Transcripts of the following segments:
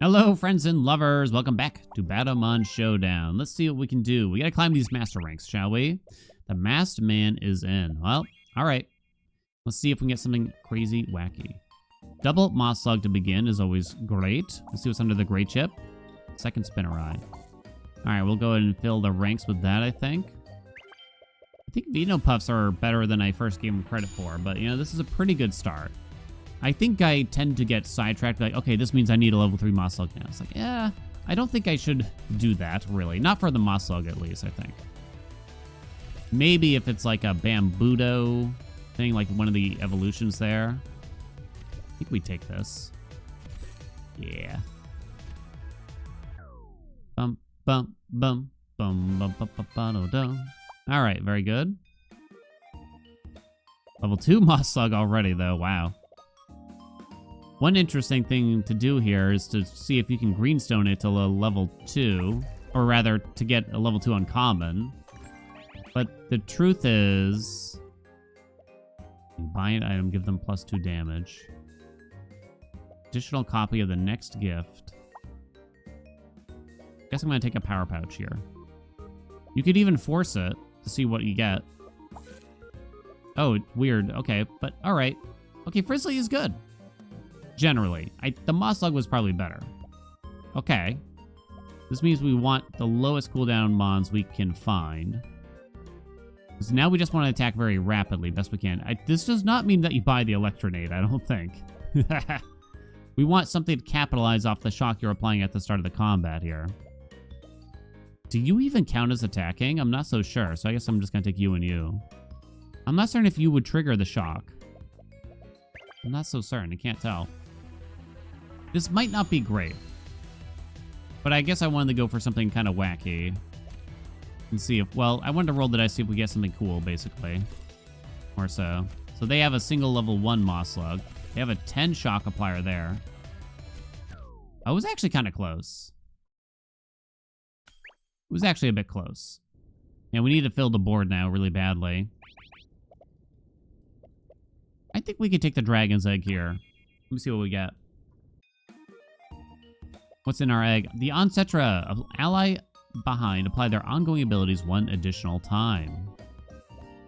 Hello, friends and lovers. Welcome back to Batomon Showdown. Let's see what we can do. We gotta climb these master ranks, shall we? The masked man is in. Well, all right. Let's see if we can get something crazy wacky. Double moss slug to begin is always great. Let's see what's under the gray chip. Second spinner eye. All right, we'll go ahead and fill the ranks with that, I think. I think Vino Puffs are better than I first gave them credit for, but, you know, this is a pretty good start. I think I tend to get sidetracked, like, okay, this means I need a level 3 moss slug now. It's like, yeah, I don't think I should do that, really. Not for the moss slug, at least, I think. Maybe if it's like a Bambudo thing, like one of the evolutions there. I think we take this. Yeah. Bum, bum, bum, bum, bum, bum, bum, bum, bum. All right, very good. Level 2 moss slug already, though. Wow. One interesting thing to do here is to see if you can greenstone it to a level 2, or rather, to get a level 2 uncommon. But the truth is, you buy an item, give them +2 damage. Additional copy of the next gift. Guess I'm gonna take a power pouch here. You could even force it to see what you get. Oh, weird. Okay, but all right. Okay, Frizzly is good. Generally. The moss slug was probably better. Okay. This means we want the lowest cooldown mons we can find. So now we just want to attack very rapidly, best we can. This does not mean that you buy the Electronade, I don't think. We want something to capitalize off the shock you're applying at the start of the combat here. Do you even count as attacking? I'm not so sure, so I guess I'm just going to take you and you. I'm not certain if you would trigger the shock. I'm not so certain, I can't tell. This might not be great. But I guess I wanted to go for something kind of wacky. And see if, well, I wanted to roll the dice, see if we get something cool, basically. Or so. So they have a single level 1 moss slug. They have a 10 shock applier there. I was actually kind of close. It was actually a bit close. And we need to fill the board now really badly. I think we could take the dragon's egg here. Let me see what we get. What's in our egg? The Oncetra, ally behind, apply their ongoing abilities 1 additional time.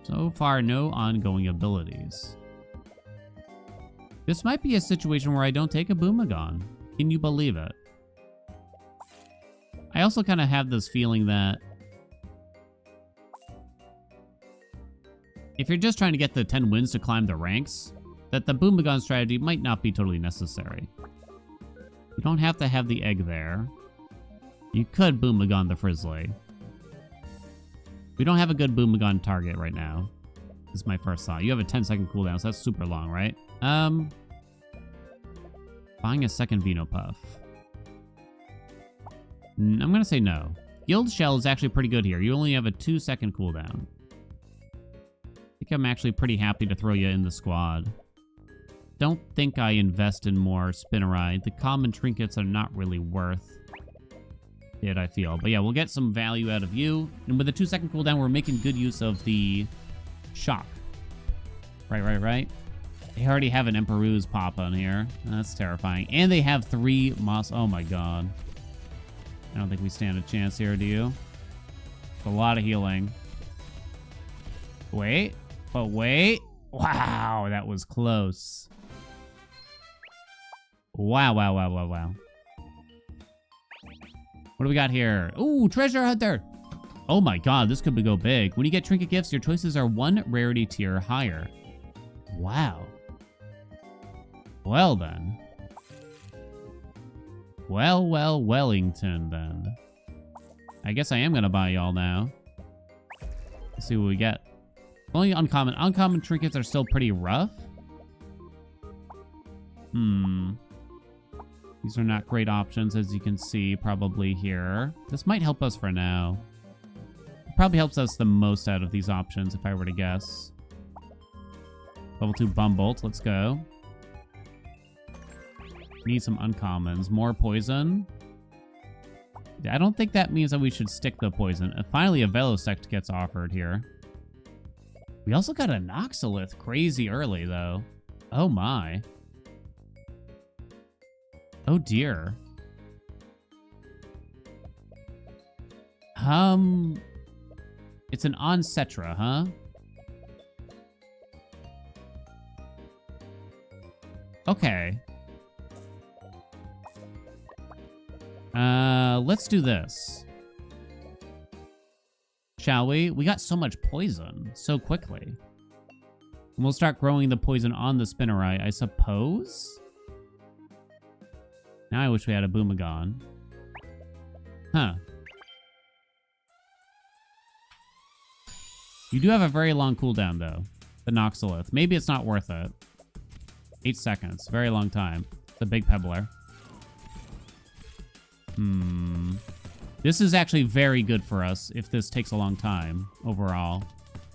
So far, no ongoing abilities. This might be a situation where I don't take a Boomagon. Can you believe it? I also kind of have this feeling that if you're just trying to get the 10 wins to climb the ranks, that the Boomagon strategy might not be totally necessary. You don't have to have the egg there. You could Boomagon the Frizzly. We don't have a good Boomagon target right now. This is my first thought. You have a 10-second cooldown, so that's super long, right? Buying a second Vino Puff. I'm gonna say no. Guild Shell is actually pretty good here. You only have a 2-second cooldown. I think I'm actually pretty happy to throw you in the squad. Don't think I invest in more Spinnerite. The common trinkets are not really worth it, I feel. But yeah, we'll get some value out of you. And with a 2-second cooldown, we're making good use of the shock. Right. They already have an Emperor's pop on here. That's terrifying. And they have 3 moss. Oh my god. I don't think we stand a chance here, do you? It's a lot of healing. Wait. But wait. Wow, that was close. Wow. What do we got here? Ooh, treasure hunter. Oh my god, this could go big. When you get trinket gifts, your choices are 1 rarity tier higher. Wow. Well then. Well, Wellington then. I guess I am gonna buy y'all now. Let's see what we get. Only uncommon. Uncommon trinkets are still pretty rough. These are not great options, as you can see, probably here. This might help us for now. It probably helps us the most out of these options, if I were to guess. Level 2 Bumbolt, let's go. Need some uncommons. More poison. I don't think that means that we should stick the poison. Finally, a Velosect gets offered here. We also got a Noxolith crazy early, though. Oh, my. Oh, dear. It's an Oncetra, huh? Okay. Let's do this. Shall we? We got so much poison so quickly. And we'll start growing the poison on the Spinnerai, I suppose? Now I wish we had a Boomagon. Huh. You do have a very long cooldown, though. The Noxolith. Maybe it's not worth it. 8 seconds. Very long time. It's a big pebbler. This is actually very good for us if this takes a long time overall.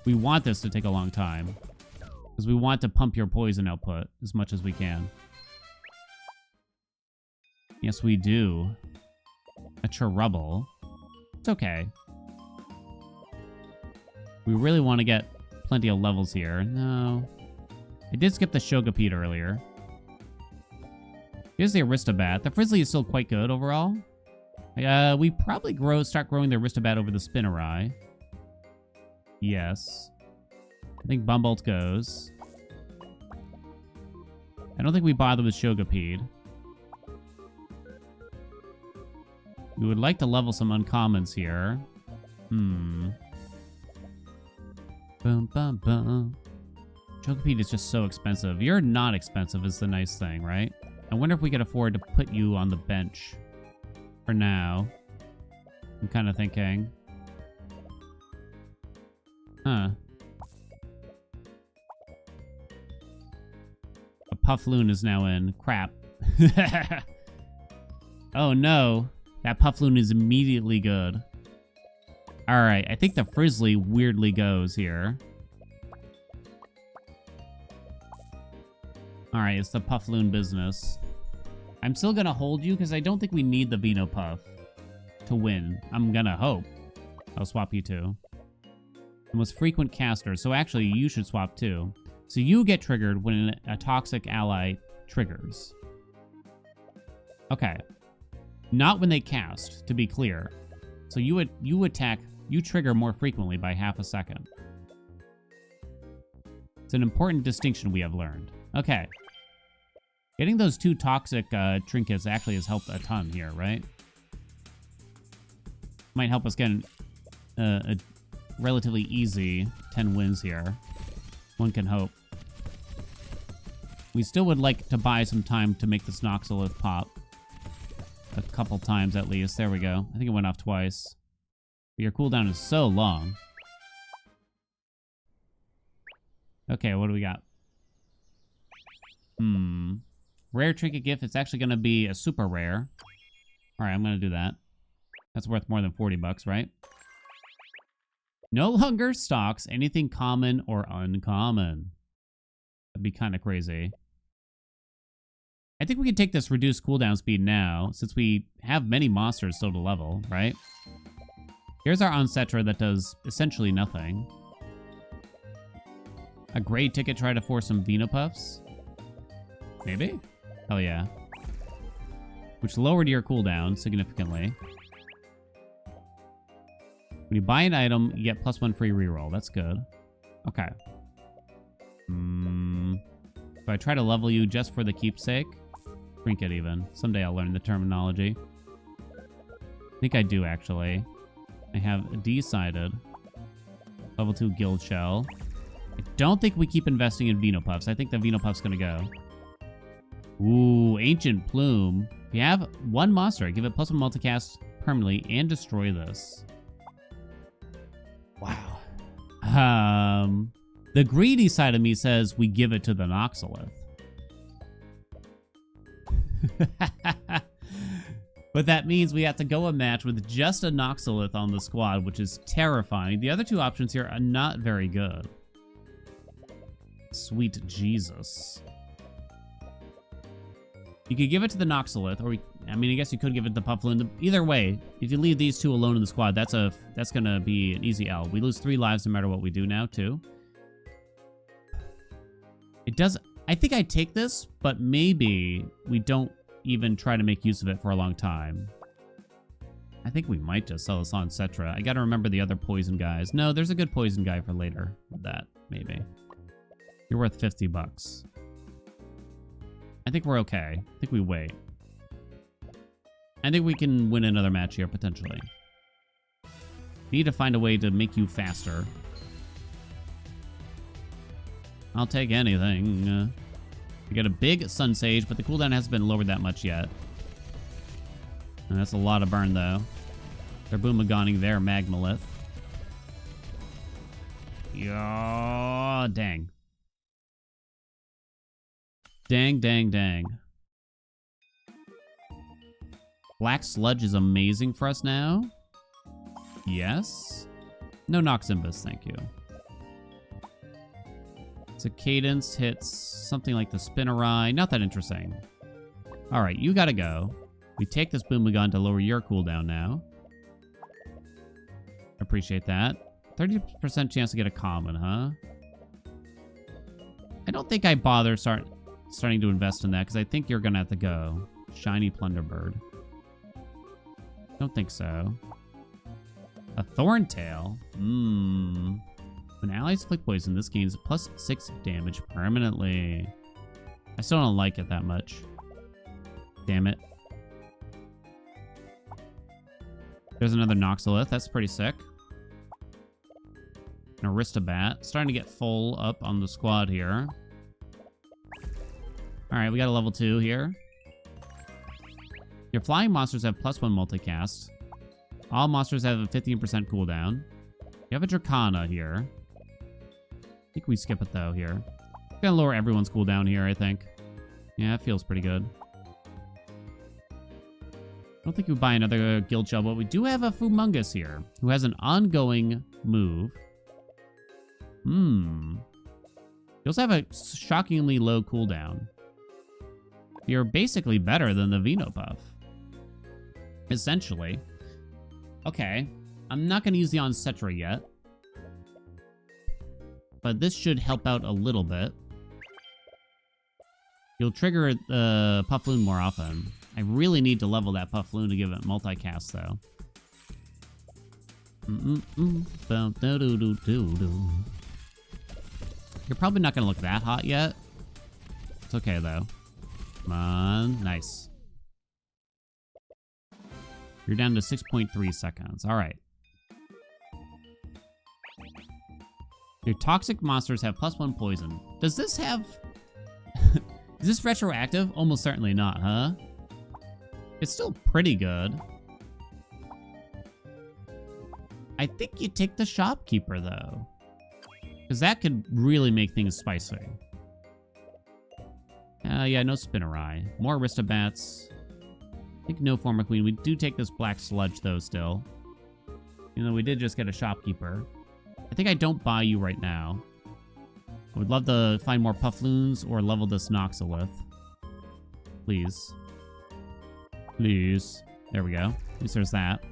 We want this to take a long time. Because we want to pump your poison output as much as we can. Yes, we do. A Cherubble. It's okay. We really want to get plenty of levels here. No. I did skip the Shogapede earlier. Here's the Aristobat. The Frizzly is still quite good overall. We probably start growing the Aristobat over the Spinnerai. Yes. I think Bumbolt goes. I don't think we bother with Shogapede. We would like to level some uncommons here. Boom, bum, bum. Shogapede is just so expensive. You're not expensive is the nice thing, right? I wonder if we could afford to put you on the bench for now. I'm kind of thinking. Huh. A Puffloon is now in. Crap. Oh no. That Puffloon is immediately good. Alright, I think the Frizzly weirdly goes here. Alright, it's the Puffloon business. I'm still gonna hold you because I don't think we need the Venopuff to win. I'm gonna hope. I'll swap you two. The most frequent caster, so actually you should swap too. So you get triggered when a toxic ally triggers. Okay. Not when they cast, to be clear. So you attack, you trigger more frequently by half a second. It's an important distinction we have learned. Okay. Getting those 2 toxic trinkets actually has helped a ton here, right? Might help us get a relatively easy 10 wins here. One can hope. We still would like to buy some time to make this Noxolith pop. A couple times at least. There we go. I think it went off twice. But your cooldown is so long. Okay, what do we got? Rare trinket gift. It's actually going to be a super rare. Alright, I'm going to do that. That's worth more than 40 bucks, right? No longer stocks anything common or uncommon. That'd be kind of crazy. I think we can take this reduced cooldown speed now, since we have many monsters still to level, right? Here's our Oncetra that does essentially nothing. A gray ticket try to force some Venopuffs? Maybe? Hell yeah. Which lowered your cooldown significantly. When you buy an item, you get +1 free reroll. That's good. Okay. If I try to level you just for the keepsake, trinket even. Someday I'll learn the terminology. I think I do, actually. I have decided. Level 2 Guild Shell. I don't think we keep investing in Venopuffs. I think the Venopuff's gonna go. Ooh, Ancient Plume. If you have one monster, give it +1 multicast permanently and destroy this. Wow. The greedy side of me says we give it to the Noxolith. But that means we have to go a match with just a Noxolith on the squad, which is terrifying. The other 2 options here are not very good. Sweet Jesus. You could give it to the Noxolith, or I mean, I guess you could give it to Puffloon. Either way, if you leave these 2 alone in the squad, that's gonna be an easy L. We lose 3 lives no matter what we do now, too. It does. I think I'd take this, but maybe we don't even try to make use of it for a long time. I think we might just sell this on Cetra. I gotta remember the other poison guys. No, there's a good poison guy for later. With that, maybe. You're worth 50 bucks. I think we're okay. I think we wait. I think we can win another match here, potentially. Need to find a way to make you faster. I'll take anything. We got a big Sun Sage, but the cooldown hasn't been lowered that much yet. And that's a lot of burn, though. They're boomaganing their Magmalith. Yeah, dang. Dang, dang, dang. Black Sludge is amazing for us now. Yes. No Noximbus, thank you. So Cadence hits something like the Spinnerai. Not that interesting. All right, you gotta go. We take this Boomagon to lower your cooldown now. Appreciate that. 30% chance to get a common, huh? I don't think I bother starting to invest in that because I think you're gonna have to go. Shiny Plunderbird. Don't think so. A Thorntail? When allies inflict poison, this gains plus 6 damage permanently. I still don't like it that much. Damn it. There's another Noxolith. That's pretty sick. An Aristobat. Starting to get full up on the squad here. Alright, we got a level 2 here. Your flying monsters have +1 multicast. All monsters have a 15% cooldown. You have a Dracana here. I think we skip it, though, here. Gonna lower everyone's cooldown here, I think. Yeah, it feels pretty good. I don't think we buy another Guild Shell, but we do have a Fumungus here, who has an ongoing move. You also have a shockingly low cooldown. You're basically better than the Venopuff. Essentially. Okay. I'm not going to use the Oncetra yet. But this should help out a little bit. You'll trigger the Puffloon more often. I really need to level that Puffloon to give it multicast, though. You're probably not going to look that hot yet. It's okay, though. Come on. Nice. You're down to 6.3 seconds. All right. Your toxic monsters have +1 poison. Does this have... Is this retroactive? Almost certainly not, huh? It's still pretty good. I think you take the Shopkeeper, though. Because that could really make things spicy. Yeah, no Spinnerai. More Aristobats. I think no Former Queen. We do take this Black Sludge, though, still. Even though we did just get a Shopkeeper. I think I don't buy you right now. I would love to find more Puffloons or level this Noxolith. Please. Please. There we go. At least there's that.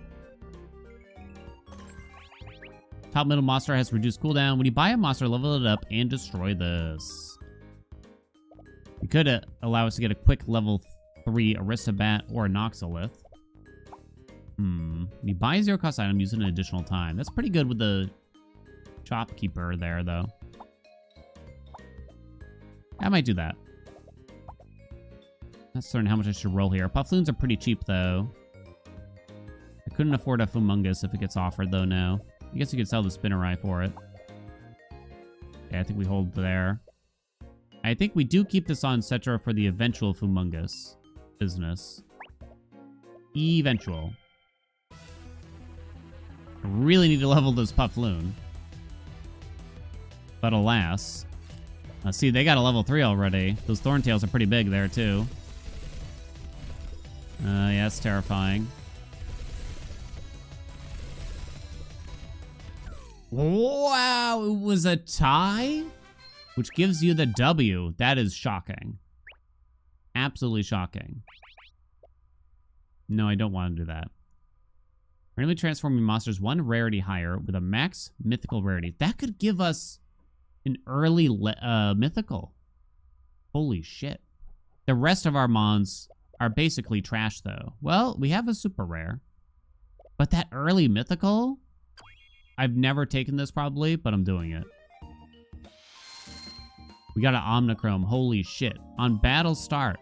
Top middle monster has reduced cooldown. When you buy a monster, level it up and destroy this. You could allow us to get a quick level 3 Aristobat or a Noxolith. When you buy a zero cost item, use it an additional time. That's pretty good with the Shopkeeper there, though. I might do that. Not certain how much I should roll here. Puffloons are pretty cheap, though. I couldn't afford a Fumungus if it gets offered, though, now. I guess you could sell the Spinnerai for it. Yeah, I think we hold there. I think we do keep this on Cetra for the eventual Fumungus business. Eventual. I really need to level this Puffloon. But alas. See, they got a level 3 already. Those Thorntails are pretty big there, too. Yeah, it's terrifying. Wow, it was a tie? Which gives you the W. That is shocking. Absolutely shocking. No, I don't want to do that. Randomly transforming monsters 1 rarity higher with a max mythical rarity. That could give us an early mythical. Holy shit. The rest of our mons are basically trash, though. Well, we have a super rare. But that early mythical? I've never taken this probably, but I'm doing it. We got an Omnichrome. Holy shit. On battle start,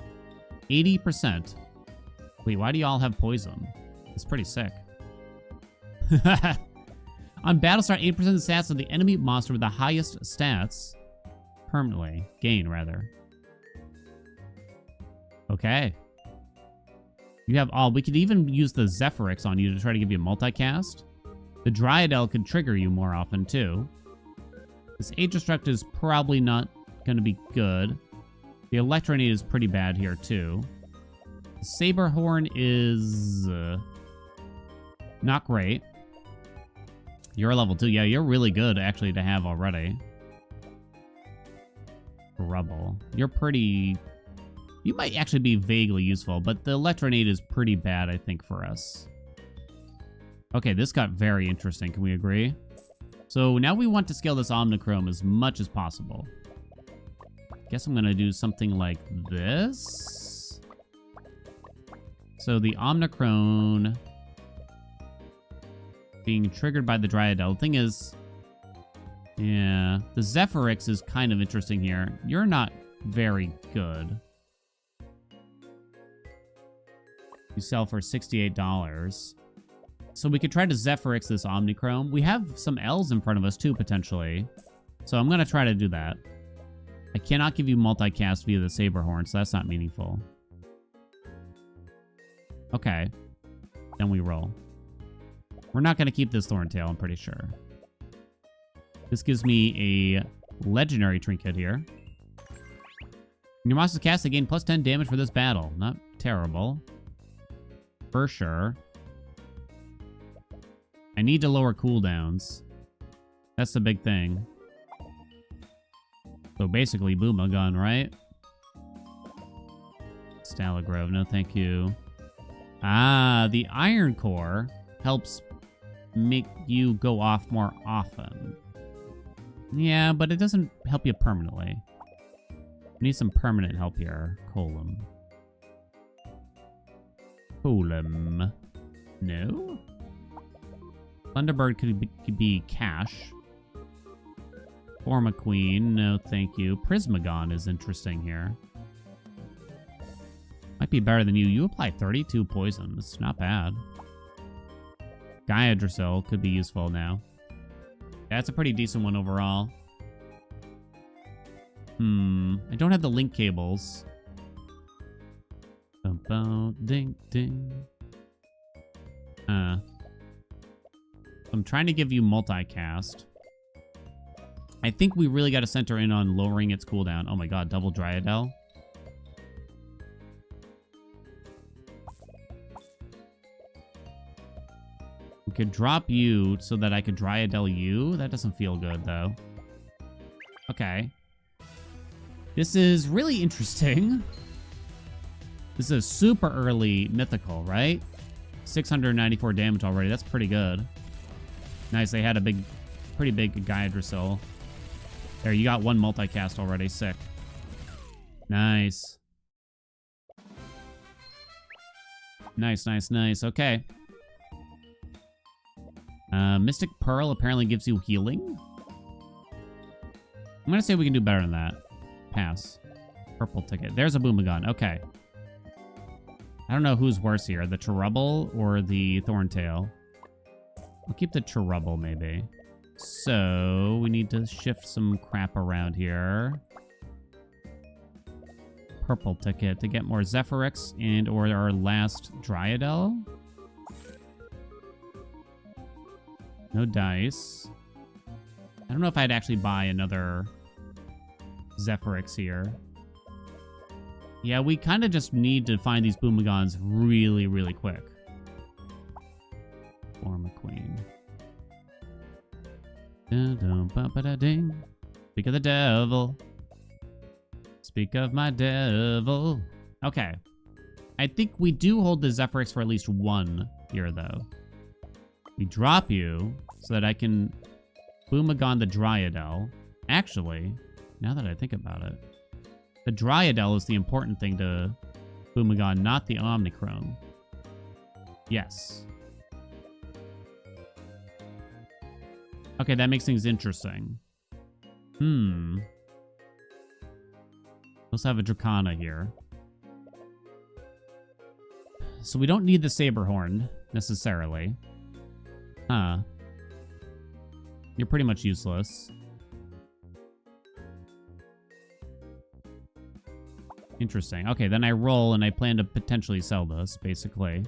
80%. Wait, why do y'all have poison? It's pretty sick. On battle start, 8% of the stats of the enemy monster with the highest stats permanently gain, rather. Okay. You have all. We could even use the Zephyrix on you to try to give you a multicast. The Dryadel could trigger you more often, too. This Aegistruct is probably not going to be good. The Electronate is pretty bad here, too. The Saberhorn is not great. You're a level 2. Yeah, you're really good, actually, to have already. Rubble. You're pretty... You might actually be vaguely useful, but the Electronate is pretty bad, I think, for us. Okay, this got very interesting. Can we agree? So now we want to scale this Omnichrome as much as possible. Guess I'm going to do something like this. So the Omnichrome being triggered by the Dryadel. The thing is, yeah, the Zephyrix is kind of interesting here. You're not very good. You sell for $68. So we could try to Zephyrix this Omnichrome. We have some L's in front of us too, potentially. So I'm going to try to do that. I cannot give you multicast via the Saberhorn, so that's not meaningful. Okay. Then we roll. We're not going to keep this Thorntail, I'm pretty sure. This gives me a legendary trinket here. When your monster's cast, they gain plus 10 damage for this battle. Not terrible. For sure. I need to lower cooldowns. That's the big thing. So basically, Boomagun, right? Stalagrove, no thank you. Ah, the Iron Core helps make you go off more often. Yeah, but it doesn't help you permanently. We need some permanent help here. Colum. Colum. No? Thunderbird could be cash. Forma Queen, no thank you. Prismagon is interesting here. Might be better than you. You apply 32 poison. It's not bad. Gaiadrasil could be useful now. That's a pretty decent one overall. I don't have the link cables. Ding ding. I'm trying to give you multicast. I think we really got to center in on lowering its cooldown. Oh my god, double Dryadel. We could drop you so that I could Dryadel you. That doesn't feel good, though. Okay. This is really interesting. This is a super early mythical, right? 694 damage already. That's pretty good. Nice. They had a pretty big Gaiadrasil. There, you got one multicast already. Sick. Nice. Nice, nice, nice. Okay. Mystic Pearl apparently gives you healing. I'm going to say we can do better than that. Pass. Purple ticket. There's a Boomagon. Okay. I don't know who's worse here, the Cherubble or the Thorntail. I'll keep the Cherubble, maybe. So, we need to shift some crap around here. Purple ticket to get more Zephyrix and or our last Dryadel. No dice. I don't know if I'd actually buy another Zephyrix here. Yeah, we kind of just need to find these Boomagons really, really quick. Form a queen. Dun, dun, ba, ba, da, ding. Speak of the devil. Speak of my devil. Okay. I think we do hold the Zephyrix for at least one here, though. We drop you so that I can Boomagon the Dryadel. Actually, now that I think about it, the Dryadel is the important thing to Boomagon, not the Omnichrome. Yes. Okay, that makes things interesting. We also have a Dracana here. So we don't need the Saberhorn, necessarily. Huh. You're pretty much useless. Interesting. Okay, then I roll and I plan to potentially sell this, basically.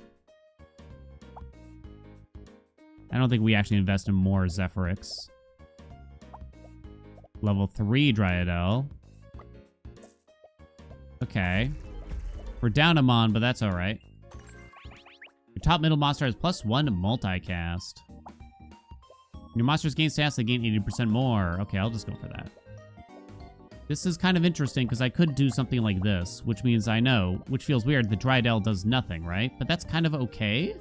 I don't think we actually invest in more Zephyrix. Level 3 Dryadel. Okay. We're down a Mon, but that's alright. Your top middle monster has +1 to multicast. Your monsters gain stats, they gain 80% more. Okay, I'll just go for that. This is kind of interesting because I could do something like this, which means I know, which feels weird, the Dryadel does nothing, right? But that's kind of okay.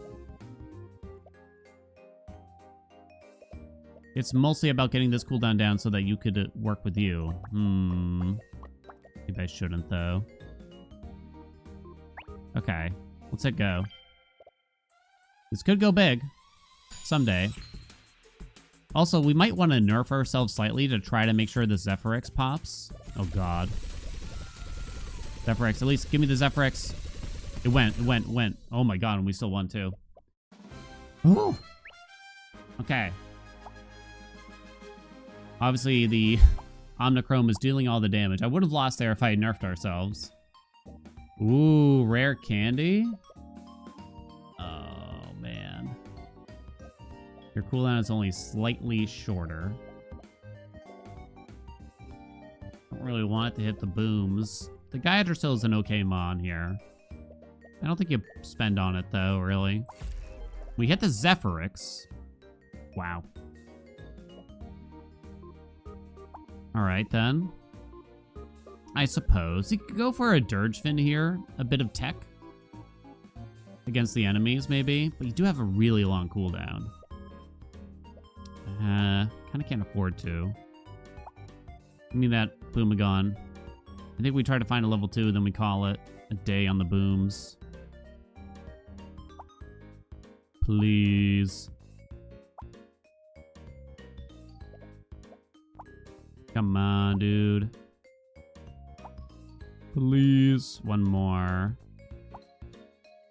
It's mostly about getting this cooldown down so that you could work with you. Maybe I shouldn't, though. Okay, let's hit go. This could go big someday. Also, we might want to nerf ourselves slightly to try to make sure the Zephyrix pops. Oh, God. Zephyrix, at least give me the Zephyrix. It went. Oh, my God, and we still won, too. Ooh. Okay. Obviously, the Omnichrome is dealing all the damage. I would have lost there if I had nerfed ourselves. Ooh, rare candy? Oh, man. Your cooldown is only slightly shorter. Don't really want it to hit the booms. The Gaiadrasil is an okay mon here. I don't think you spend on it, though, really. We hit the Zephyrix. Wow. Alright, then. I suppose you could go for a Dirgefin here. A bit of tech. Against the enemies, maybe. But you do have a really long cooldown. Kind of can't afford to. Give me that Boomagon. I think we try to find a level 2, then we call it a day on the booms. Please. Come on, dude. Please. One more.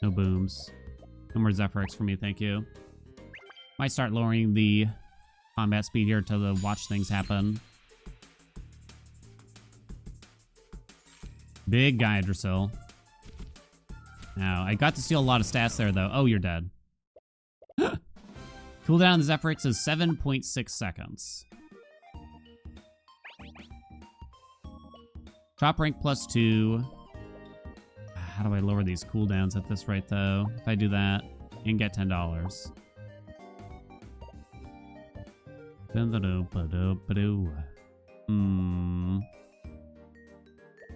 No booms. No more Zephyrix for me, thank you. Might start lowering the combat speed here to watch things happen. Big Gaiadrasil. Now, I got to steal a lot of stats there, though. Oh, you're dead. Cooldown on the Zephyrix is 7.6 seconds. Chop rank +2. How do I lower these cooldowns at this rate, though? If I do that, and get $10.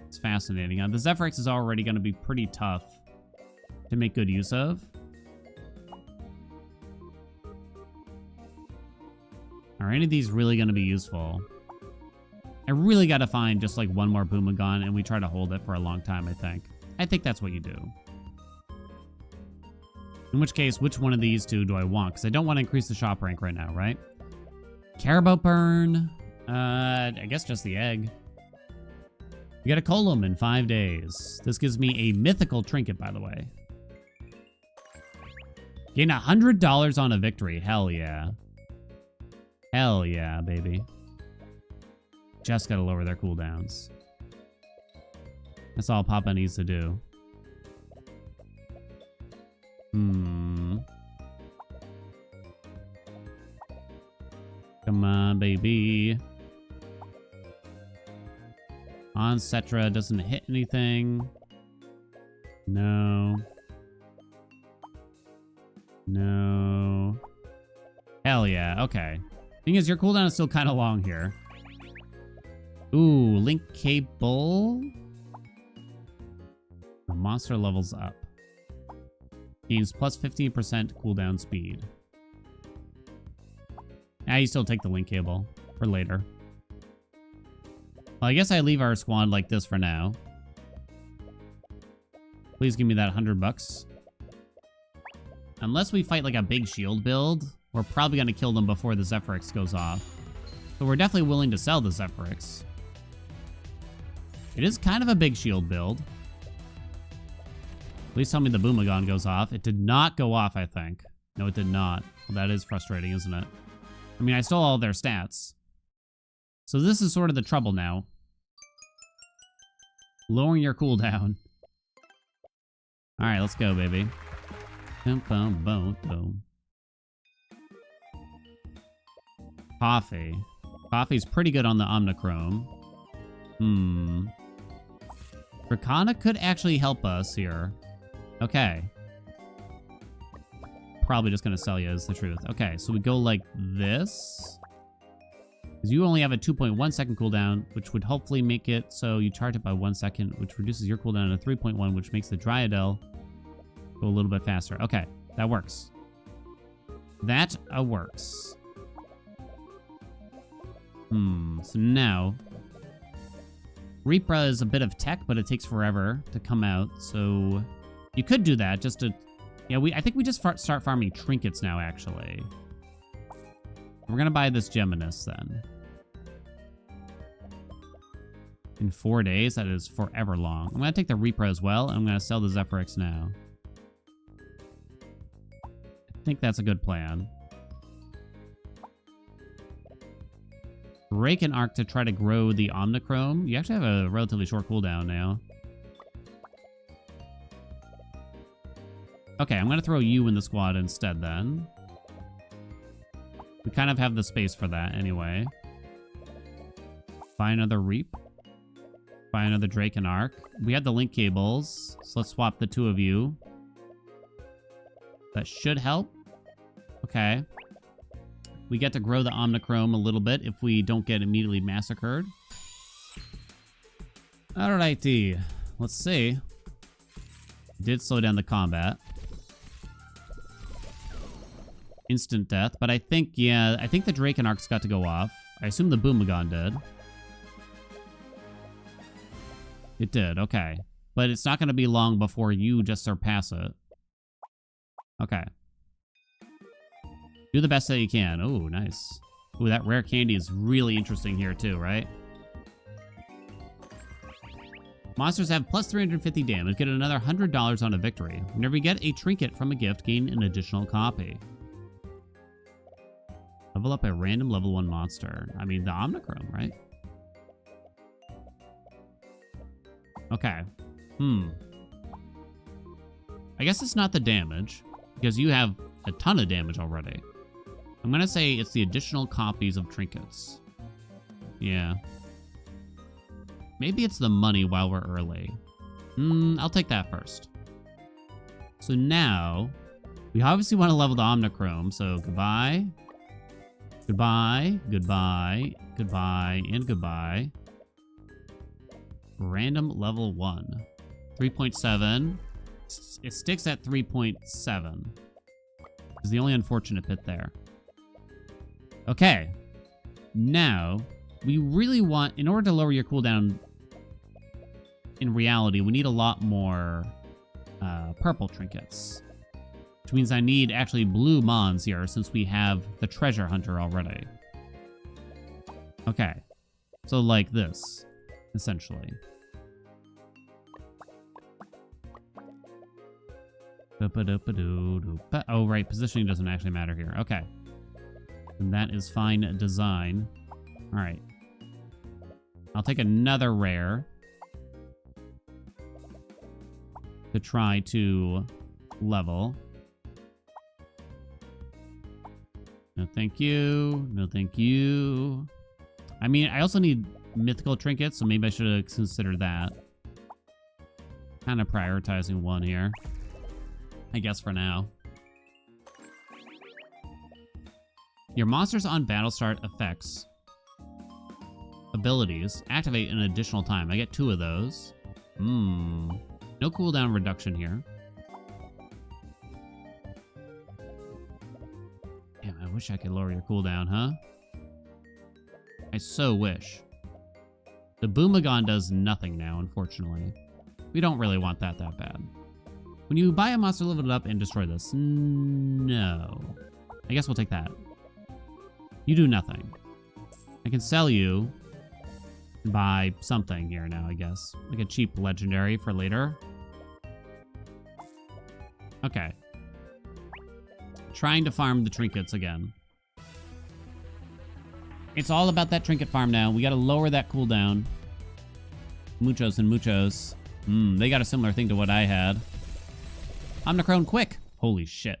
It's fascinating. The Zephyrix is already going to be pretty tough to make good use of. Are any of these really going to be useful? I really got to find just like one more Boomagon and we try to hold it for a long time, I think. I think that's what you do. In which case, which one of these two do I want? Because I don't want to increase the shop rank right now, right? Care about burn? I guess just the egg. You get a Column in 5 days. This gives me a mythical trinket, by the way. Gain $100 on a victory. Hell yeah. Hell yeah, baby. Just gotta lower their cooldowns. That's all Papa needs to do. Come on, baby. On Cetra doesn't hit anything. No. No. Hell yeah, okay. Thing is, your cooldown is still kind of long here. Ooh, link cable. The monster levels up. Gains plus 15% cooldown speed. Ah, you still take the link cable for later. Well, I guess I leave our squad like this for now. Please give me that $100. Unless we fight like a big shield build, we're probably going to kill them before the Zephyrix goes off. So we're definitely willing to sell the Zephyrix. It is kind of a big shield build. Please tell me the Boomagon goes off. It did not go off, I think. No, it did not. Well, that is frustrating, isn't it? I mean, I stole all their stats. So this is sort of the trouble now. Lowering your cooldown. All right, let's go, baby. Boom, boom, boom, boom. Coffee. Coffee's pretty good on the Omnichrome. Dracana could actually help us here. Okay. Probably just gonna sell you is the truth. Okay, so we go like this. Because you only have a 2.1 second cooldown, which would hopefully make it so you charge it by 1 second, which reduces your cooldown to 3.1, which makes the Dryadel go a little bit faster. Okay, that works. That works. So now... Reaper is a bit of tech, but it takes forever to come out, so... You could do that just to... Yeah, I think we just start farming trinkets now, actually. We're gonna buy this Geminus, then. In 4 days? That is forever long. I'm gonna take the Reaper as well, and I'm gonna sell the Zephyrix now. I think that's a good plan. Rake and Arc to try to grow the Omnichrome. You actually have a relatively short cooldown now. Okay, I'm going to throw you in the squad instead then. We kind of have the space for that anyway. Buy another Reap. Buy another Drake and Arc. We have the link cables, so let's swap the two of you. That should help. Okay. We get to grow the Omnichrome a little bit if we don't get immediately massacred. Alrighty. Let's see. Did slow down the combat. Instant death, but I think, yeah, I think the Drake and Arc's got to go off. I assume the Boomagon did. It did, okay. But it's not going to be long before you just surpass it. Okay. Do the best that you can. Oh, nice. Ooh, that rare candy is really interesting here too, right? Monsters have plus 350 damage. Get another $100 on a victory. Whenever you get a trinket from a gift, gain an additional copy. Level up a random level 1 monster. I mean, the Omnichrome, right? Okay. I guess it's not the damage, because you have a ton of damage already. I'm gonna say it's the additional copies of trinkets. Yeah. Maybe it's the money while we're early. I'll take that first. So now, we obviously want to level the Omnichrome, so goodbye. Goodbye, goodbye, goodbye, and goodbye. Random level 1. 3.7. It sticks at 3.7. Is the only unfortunate bit there. Okay. Now, we really want, in order to lower your cooldown, in reality, we need a lot more purple trinkets. Which means I need actually blue mons here, since we have the treasure hunter already. Okay. So like this, essentially. Oh, right. Positioning doesn't actually matter here. Okay. And that is fine design. All right. I'll take another rare to try to level. No, thank you. No, thank you. I mean, I also need mythical trinkets, so maybe I should have considered that. Kind of prioritizing one here. I guess for now. Your monsters on battle start effects abilities activate an additional time. I get 2 of those. No cooldown reduction here. Damn, I wish I could lower your cooldown, huh? I so wish. The Boomagon does nothing now, unfortunately. We don't really want that bad. When you buy a monster, level it up and destroy this. No. I guess we'll take that. You do nothing. I can sell you and buy something here now, I guess. Like a cheap legendary for later. Okay. Trying to farm the trinkets again. It's all about that trinket farm now. We gotta lower that cooldown. Muchos and muchos. They got a similar thing to what I had. Omnicrone, quick! Holy shit.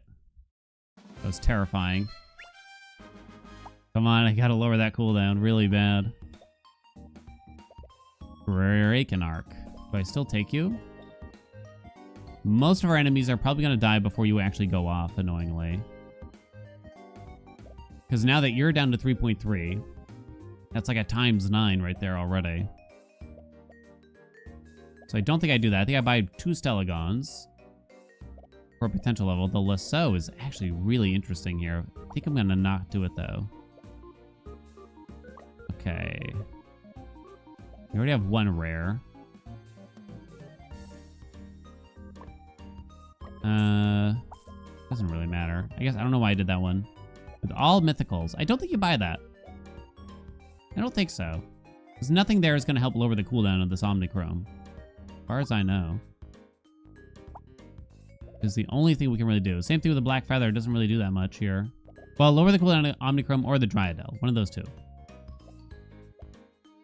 That was terrifying. Come on, I gotta lower that cooldown really bad. Drakenarch. Do I still take you? Most of our enemies are probably gonna die before you actually go off, annoyingly. Because now that you're down to 3.3, that's like a ×9 right there already. So I don't think I do that. I think I buy 2 Stellagons for a potential level. The lasso is actually really interesting here. I think I'm gonna not do it though. Okay. We already have 1 rare. Doesn't really matter. I guess I don't know why I did that one. With all mythicals. I don't think you buy that. I don't think so. Because nothing there is going to help lower the cooldown of this Omnichrome. As far as I know. Is the only thing we can really do. Same thing with the Black Feather. It doesn't really do that much here. Well, lower the cooldown of Omnichrome or the Dryadel. One of those two.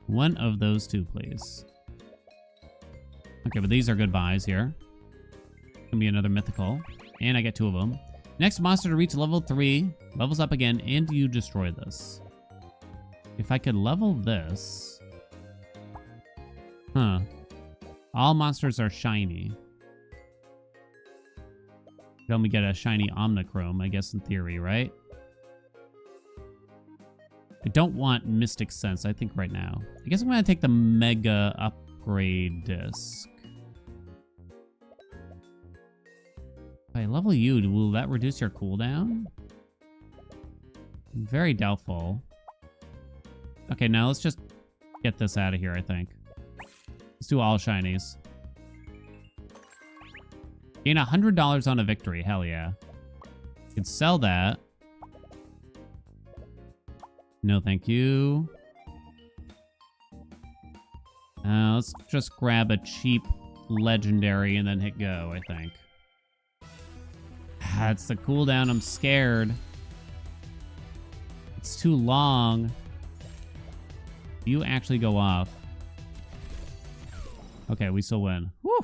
One of those two, please. Okay, but these are good buys here. Gonna be another mythical. And I get 2 of them. Next monster to reach level 3. Levels up again, and you destroy this. If I could level this... Huh. All monsters are shiny. Could only get a shiny Omnichrome, I guess, in theory, right? I don't want Mystic Sense, I think, right now. I guess I'm going to take the Mega Upgrade Disc. If I level you, will that reduce your cooldown? Very doubtful. Okay, now let's just get this out of here, I think. Let's do all shinies. Gain $100 on a victory. Hell yeah. You can sell that. No, thank you. Let's just grab a cheap legendary and then hit go, I think. That's the cooldown. I'm scared. It's too long. You actually go off. Okay, we still win. Woo!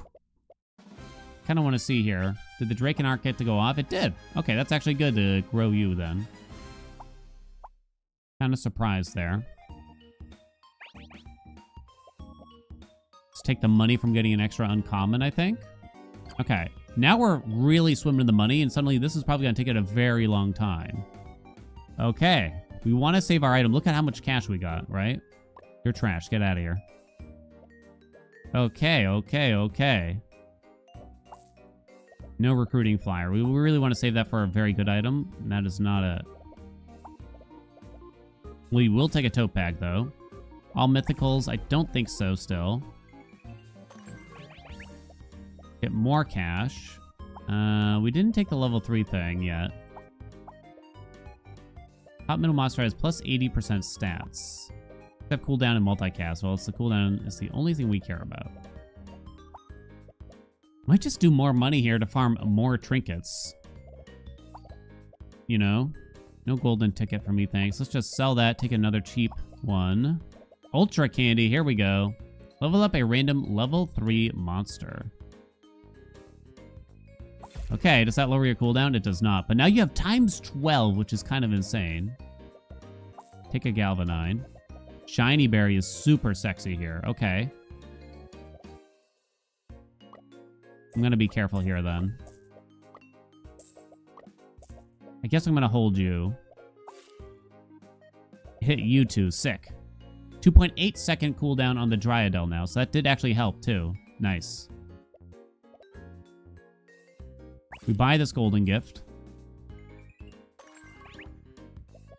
Kind of want to see here. Did the Drakenarch get to go off? It did. Okay, that's actually good to grow you then. Kind of surprised there. Let's take the money from getting an extra uncommon, I think. Okay, now we're really swimming in the money, and suddenly this is probably going to take it a very long time. Okay, we want to save our item. Look at how much cash we got, right? You're trash. Get out of here. Okay, okay, okay. No recruiting flyer. We really want to save that for a very good item, and that is not it. We will take a tote bag, though. All mythicals? I don't think so still. Get more cash. We didn't take the level 3 thing yet. Top middle monster has plus 80% stats. Except cooldown and multicast. Well, it's the cooldown is the only thing we care about. Might just do more money here to farm more trinkets. You know? No golden ticket for me, thanks. Let's just sell that, take another cheap one. Ultra candy, here we go. Level up a random level 3 monster. Okay, does that lower your cooldown? It does not. But now you have ×12, which is kind of insane. Take a Galvanine. Shiny Berry is super sexy here. Okay. I'm going to be careful here then. I guess I'm going to hold you. Hit you two. Sick. 2.8 second cooldown on the Dryadel now. So that did actually help too. Nice. We buy this golden gift.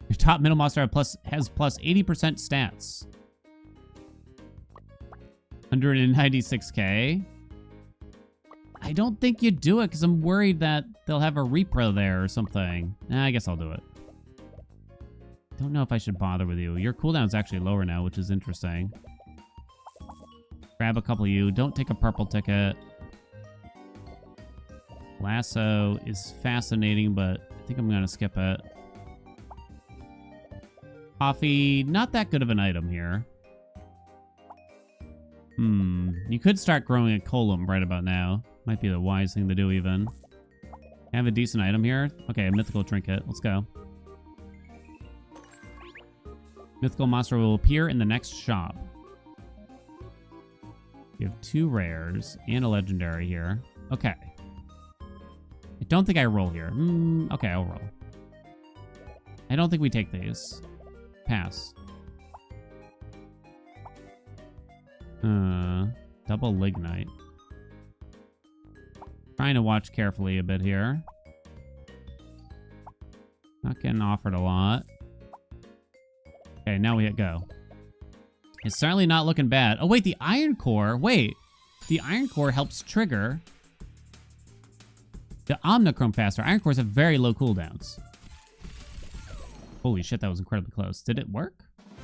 Your top middle monster has plus 80% stats. 196k. I don't think you do it because I'm worried that they'll have a repro there or something. I guess I'll do it. Don't know if I should bother with you. Your cooldown's actually lower now, which is interesting. Grab a couple of you. Don't take a purple ticket. Lasso is fascinating, but I think I'm going to skip it. Coffee, not that good of an item here. You could start growing a column right about now. Might be the wise thing to do even. I have a decent item here. Okay, a mythical trinket. Let's go. Mythical monster will appear in the next shop. You have 2 rares and a legendary here. Okay. I don't think I roll here. Okay, I'll roll. I don't think we take these. Pass. Double lignite. Trying to watch carefully a bit here. Not getting offered a lot. Okay, now we hit go. It's certainly not looking bad. Oh, wait, the iron core. Wait. The iron core helps trigger the omnichrome faster. Iron cores have very low cooldowns. Holy shit, that was incredibly close. Did it work?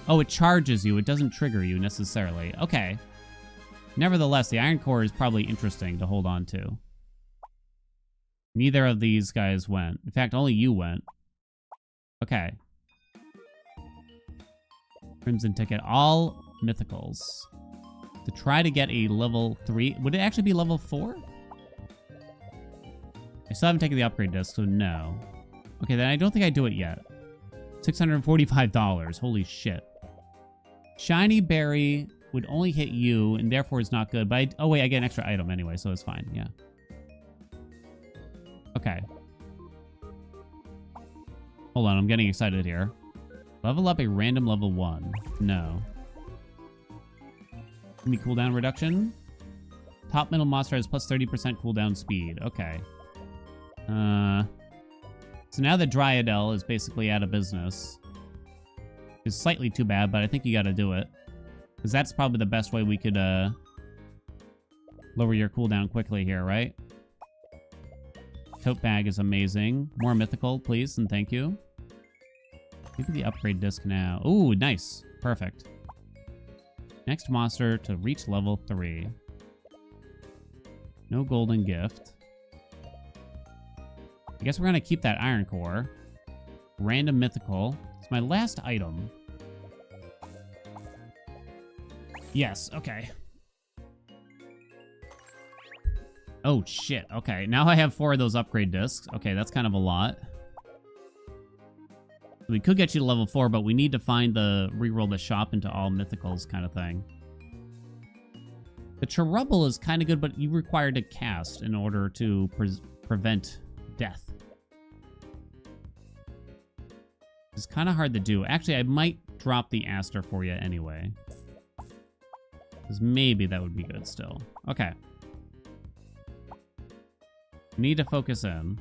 Oh, it charges you. It doesn't trigger you necessarily. Okay. Nevertheless, the iron core is probably interesting to hold on to. Neither of these guys went. In fact, only you went. Okay. Crimson ticket. All mythicals. To try to get a level 3. Would it actually be level 4? I still haven't taken the upgrade disc, so no. Okay, then I don't think I do it yet. $645. Holy shit. Shiny berry would only hit you, and therefore it's not good. But oh wait, I get an extra item anyway, so it's fine. Yeah. Okay. Hold on, I'm getting excited here. Level up a random level 1. No. Any cooldown reduction? Top middle monster has plus 30% cooldown speed. Okay. So now the Dryadel is basically out of business. It's slightly too bad, but I think you gotta do it. Because that's probably the best way we could, lower your cooldown quickly here, right? Tote bag is amazing. More mythical, please, and thank you. Maybe the upgrade disc now. Ooh, nice. Perfect. Next monster to reach level 3. No golden gift. I guess we're going to keep that iron core. Random mythical. It's my last item. Yes, okay. Oh, shit. Okay, now I have 4 of those upgrade discs. Okay, that's kind of a lot. We could get you to level 4, but we need to find the reroll the shop into all mythicals kind of thing. The Cherubble is kind of good, but you require to cast in order to prevent death. It's kind of hard to do. Actually, I might drop the Aster for you anyway. Because maybe that would be good still. Okay. Need to focus in.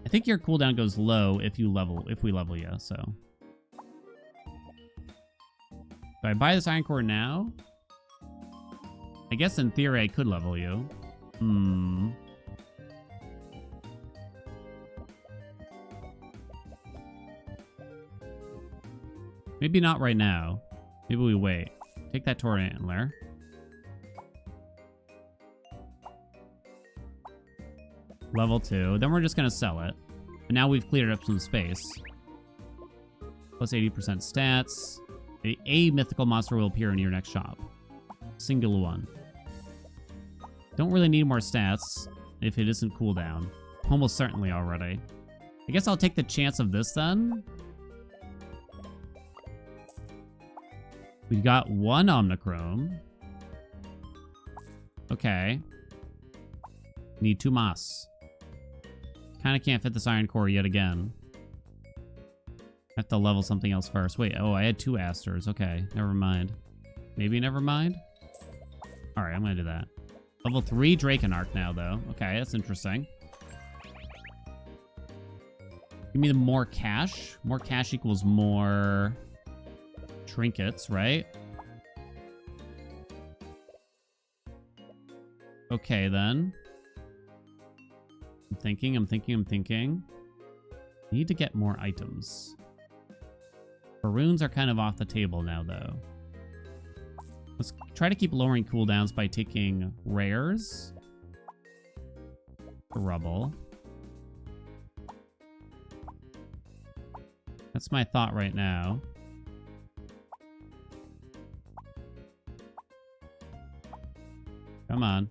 I think your cooldown goes low if we level you, so. Do I buy this iron core now? I guess in theory I could level you. Maybe not right now. Maybe we wait. Take that Tor Antler. Level 2. Then we're just going to sell it. And now we've cleared up some space. Plus 80% stats. A mythical monster will appear in your next shop. Single one. Don't really need more stats if it isn't cooldown. Almost certainly already. I guess I'll take the chance of this then. We've got 1 Omnichrome. Okay. Need 2 Moss. Kind of can't fit this iron core yet again. I have to level something else first. Wait, oh, I had 2 Asters. Okay, never mind. Maybe never mind? Alright, I'm gonna do that. Level 3 Drakenarch now, though. Okay, that's interesting. Give me the more cash. More cash equals more trinkets, right? Okay, then. I'm thinking. Need to get more items. Runes are kind of off the table now, though. Let's try to keep lowering cooldowns by taking rares. Rubble. That's my thought right now. Come on.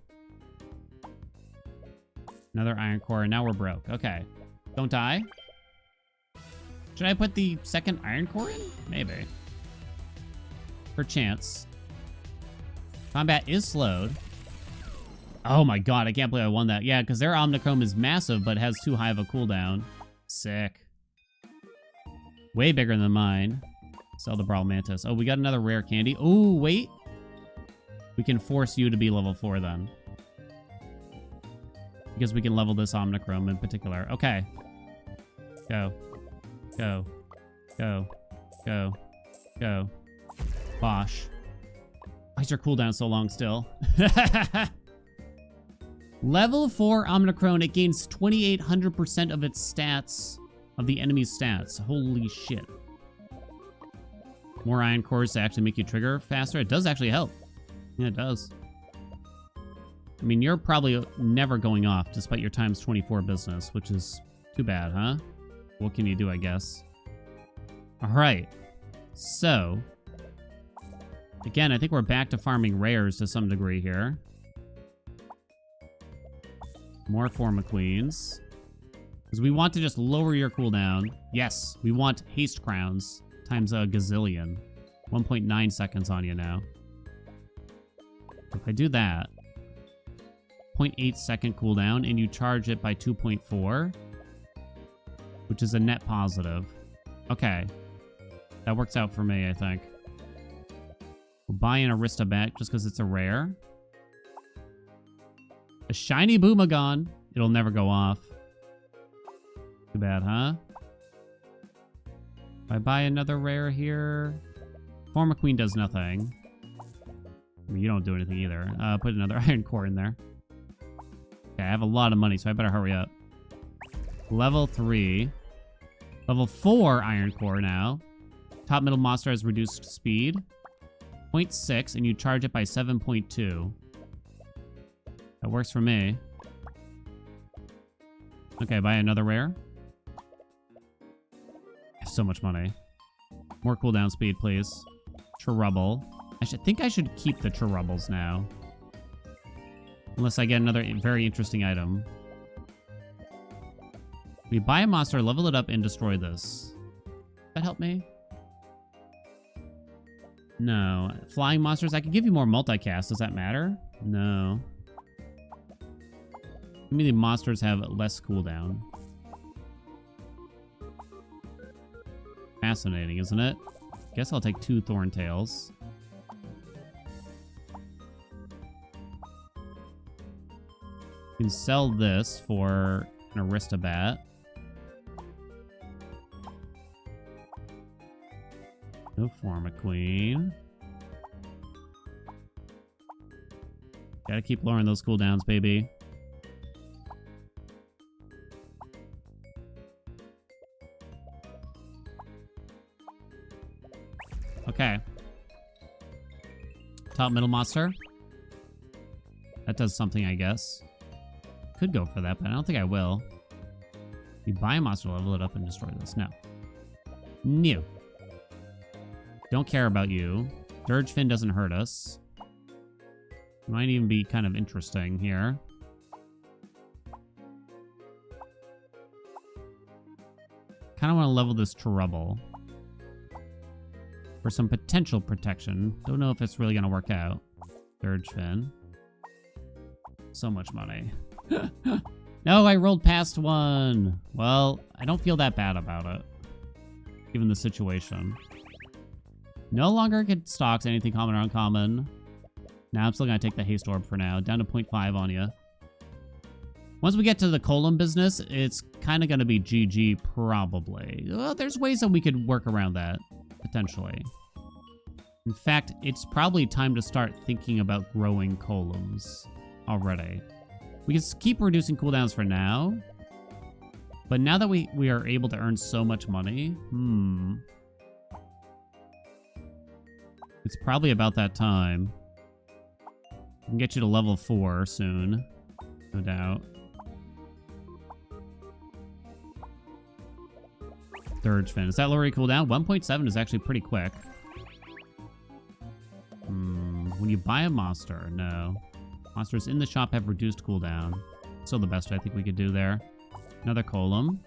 Another iron core, and now we're broke. Okay. Don't die. Should I put the second iron core in? Maybe. Perchance. Combat is slowed. Oh my god, I can't believe I won that. Yeah, because their Omnichrome is massive, but has too high of a cooldown. Sick. Way bigger than mine. Sell the Brawl Mantis. Oh, we got another rare candy. Oh, wait. We can force you to be level 4 then. Because we can level this Omnichrome in particular. Okay. Go. Go. Go. Go. Go. Bosh. Why is your cooldown so long still? Level 4 Omnichrome. It gains 2,800% of its stats, of the enemy's stats. Holy shit. More iron cores to actually make you trigger faster. It does actually help. Yeah, it does. I mean, you're probably never going off despite your times 24 business, which is too bad, huh? What can you do, I guess? All right. So, again, I think we're back to farming rares to some degree here. More Forma Queens. Because we want to just lower your cooldown. Yes, we want haste crowns times a gazillion. 1.9 seconds on you now. If I do that, 0.8 second cooldown, and you charge it by 2.4, which is a net positive. Okay. That works out for me, I think. We'll buy an Arista back just because it's a rare. A shiny Boomagon. It'll never go off. Too bad, huh? If I buy another rare here... Forma Queen does nothing. I mean, you don't do anything either. Put another iron core in there. Okay, I have a lot of money, so I better hurry up. Level 3. Level 4 iron core now. Top middle monster has reduced speed. 0.6, and you charge it by 7.2. That works for me. Okay, buy another rare. I have so much money. More cooldown speed, please. Trouble. I think I should keep the Troubles now. Unless I get another very interesting item. We buy a monster, level it up, and destroy this. Does that help me? No. Flying monsters, I can give you more multicast. Does that matter? No. Give me the monsters have less cooldown. Fascinating, isn't it? Guess I'll take 2 Thorntails. You can sell this for an Aristobat. No Forma Queen. Gotta keep lowering those cooldowns, baby. Okay. Top middle monster. That does something, I guess. Could go for that, but I don't think I will. You buy a monster, level it up, and destroy this. No. No. Don't care about you. Dirge Fin doesn't hurt us. Might even be kind of interesting here. Kind of want to level this Trouble. For some potential protection. Don't know if it's really going to work out. Dirge Fin. So much money. No, I rolled past one. Well, I don't feel that bad about it. Given the situation. No longer get stocks, anything common or uncommon. Now I'm still going to take the Haste Orb for now. Down to 0.5 on you. Once we get to the column business, it's kind of going to be GG probably. Well, there's ways that we could work around that. Potentially. In fact, it's probably time to start thinking about growing columns already. We can keep reducing cooldowns for now. But now that we are able to earn so much money, It's probably about that time. We can get you to level 4 soon. No doubt. Dirge Fin. Is that lower your cooldown? 1.7 is actually pretty quick. When you buy a monster, no. Monsters in the shop have reduced cooldown. Still the best I think we could do there. Another column.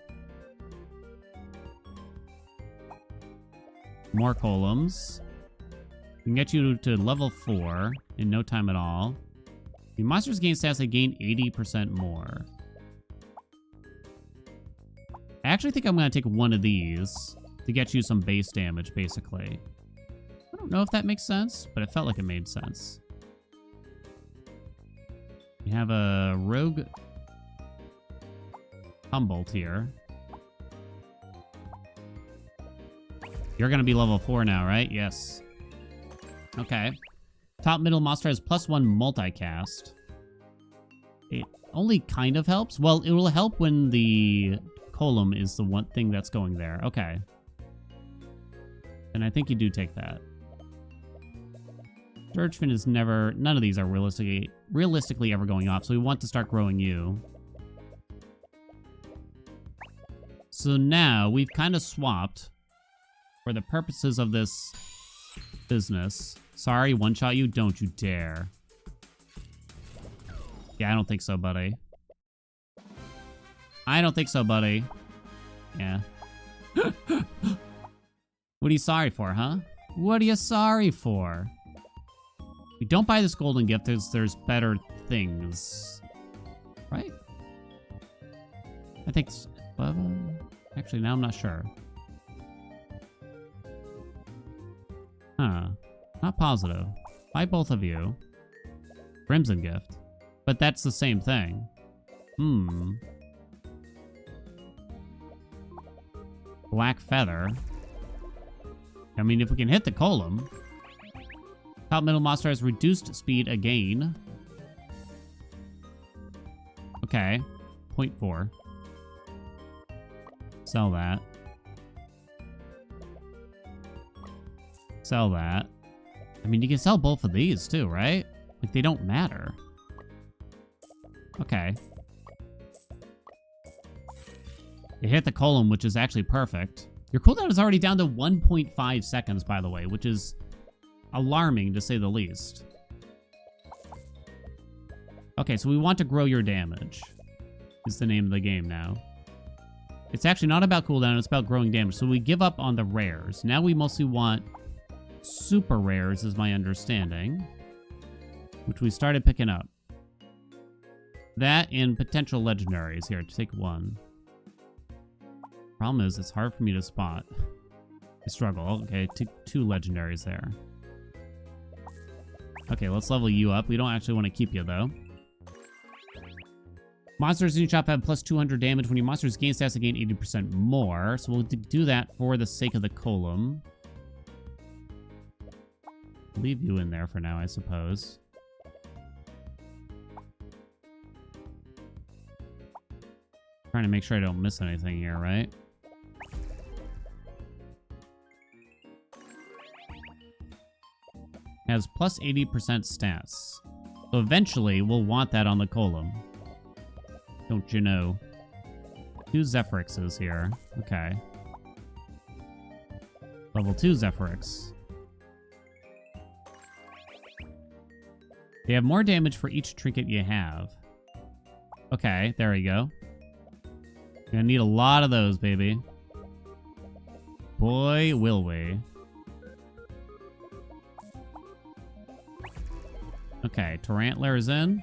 More columns. We can get you to level 4 in no time at all. The monsters gain stats, they gain 80% more. I actually think I'm going to take one of these to get you some base damage, basically. I don't know if that makes sense, but it felt like it made sense. We have a rogue Humboldt here. You're going to be level 4 now, right? Yes. Okay. Top middle monster has +1 multicast. It only kind of helps. Well, it will help when the column is the one thing that's going there. Okay. And I think you do take that. Dirgefin is never... None of these are realistically ever going off, so we want to start growing you. So now we've kind of swapped for the purposes of this business. Sorry, one-shot you? Don't you dare. Yeah, I don't think so, buddy. I don't think so, buddy. Yeah. What are you sorry for, huh? What are you sorry for? We don't buy this golden gift. There's better things. Right? I think... Actually, now I'm not sure. Huh. Not positive. Buy both of you. Crimson gift. But that's the same thing. Black feather. I mean, if we can hit the column. Top middle monster has reduced speed again. Okay. 0.4. Sell that. Sell that. I mean, you can sell both of these too, right? Like, they don't matter. Okay. You hit the column, which is actually perfect. Your cooldown is already down to 1.5 seconds, by the way, which is alarming, to say the least. Okay, so we want to grow your damage, is the name of the game now. It's actually not about cooldown, it's about growing damage. So we give up on the rares. Now we mostly want super rares, is my understanding, which we started picking up. That and potential legendaries. Here, take one. Problem is, it's hard for me to spot. I struggle. Okay, two legendaries there. Okay, let's level you up. We don't actually want to keep you, though. Monsters in your shop have plus 200 damage. When your monsters gain stats, they gain 80% more. So we'll do that for the sake of the column. Leave you in there for now, I suppose. Trying to make sure I don't miss anything here, right? Has plus 80% stats. So eventually, we'll want that on the column. Don't you know? 2 Zephyrixes here. Okay. Level 2 Zephyrix. They have more damage for each trinket you have. Okay, there we go. You're gonna need a lot of those, baby. Boy, will we. Okay, Tarantler is in.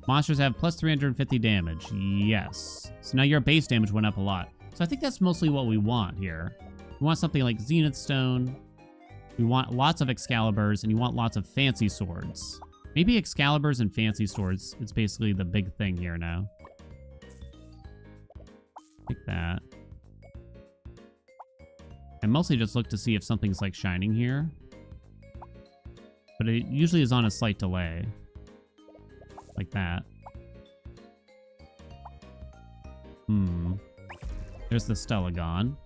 Monsters have plus 350 damage. Yes. So now your base damage went up a lot. So I think that's mostly what we want here. We want something like Zenith Stone. We want lots of Excaliburs, and you want lots of fancy swords. Maybe Excaliburs and fancy swords. It's basically the big thing here now. Take that. I mostly just look to see if something's like shining here. But it usually is on a slight delay. Like that. There's the Stellagon.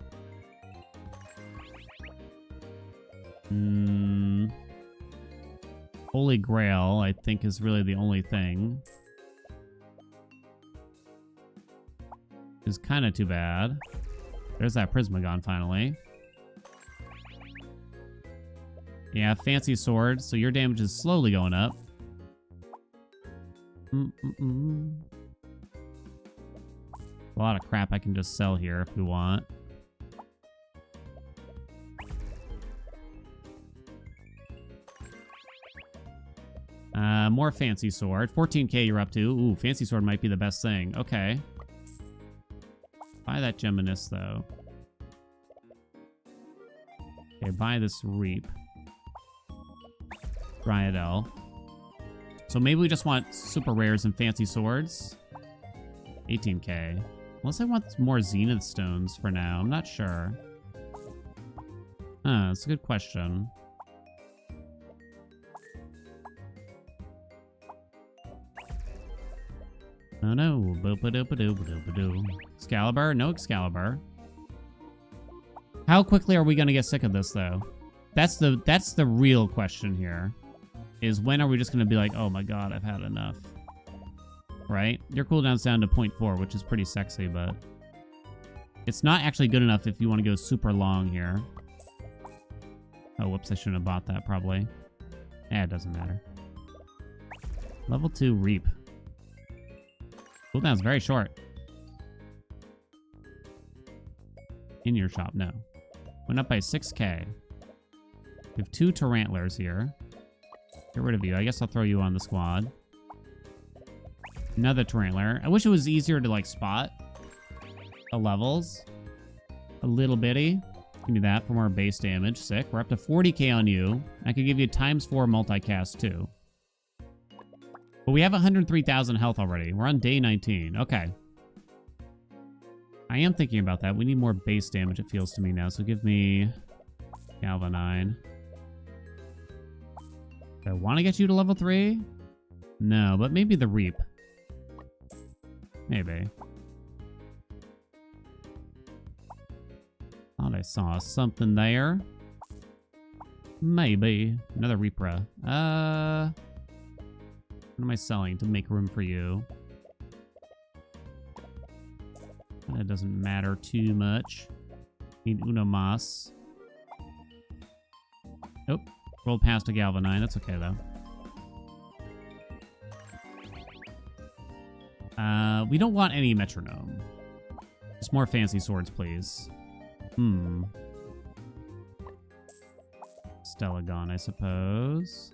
Holy Grail, I think, is really the only thing. Is kind of too bad. There's that Prismagon finally. Yeah, fancy sword, so your damage is slowly going up. A lot of crap I can just sell here if we want. More fancy sword. 14k you're up to. Ooh, fancy sword might be the best thing. Okay. Buy that Geminus, though. Okay, buy this Reap. Dryadel. So maybe we just want super rares and fancy swords. 18k. Unless I want more Zenith stones for now. I'm not sure. That's a good question. Oh no. Excalibur? No Excalibur. How quickly are we gonna get sick of this, though? That's the real question here. Is when are we just gonna be like, oh my god, I've had enough. Right? Your cooldown's down to 0.4, which is pretty sexy, but it's not actually good enough if you want to go super long here. Oh, whoops, I shouldn't have bought that, probably. It doesn't matter. Level 2 Reap. Cooldown's very short. In your shop, no. Went up by 6k. We have 2 Tarantlers here. Get rid of you. I guess I'll throw you on the squad. Another Tarantler. I wish it was easier to, like, spot the levels. A little bitty. Give me that for more base damage. Sick. We're up to 40k on you. I could give you ×4 multicast, too. But we have 103,000 health already. We're on day 19. Okay. I am thinking about that. We need more base damage, it feels to me now. So give me Galvanine. Do I want to get you to level 3? No, but maybe the Reap. Maybe. Thought I saw something there. Maybe. Another Reapra. What am I selling to make room for you? That doesn't matter too much. Need Unomas. Nope. Rolled past a Galvanine. That's okay, though. We don't want any Metronome. Just more fancy swords, please. Stellagon, I suppose.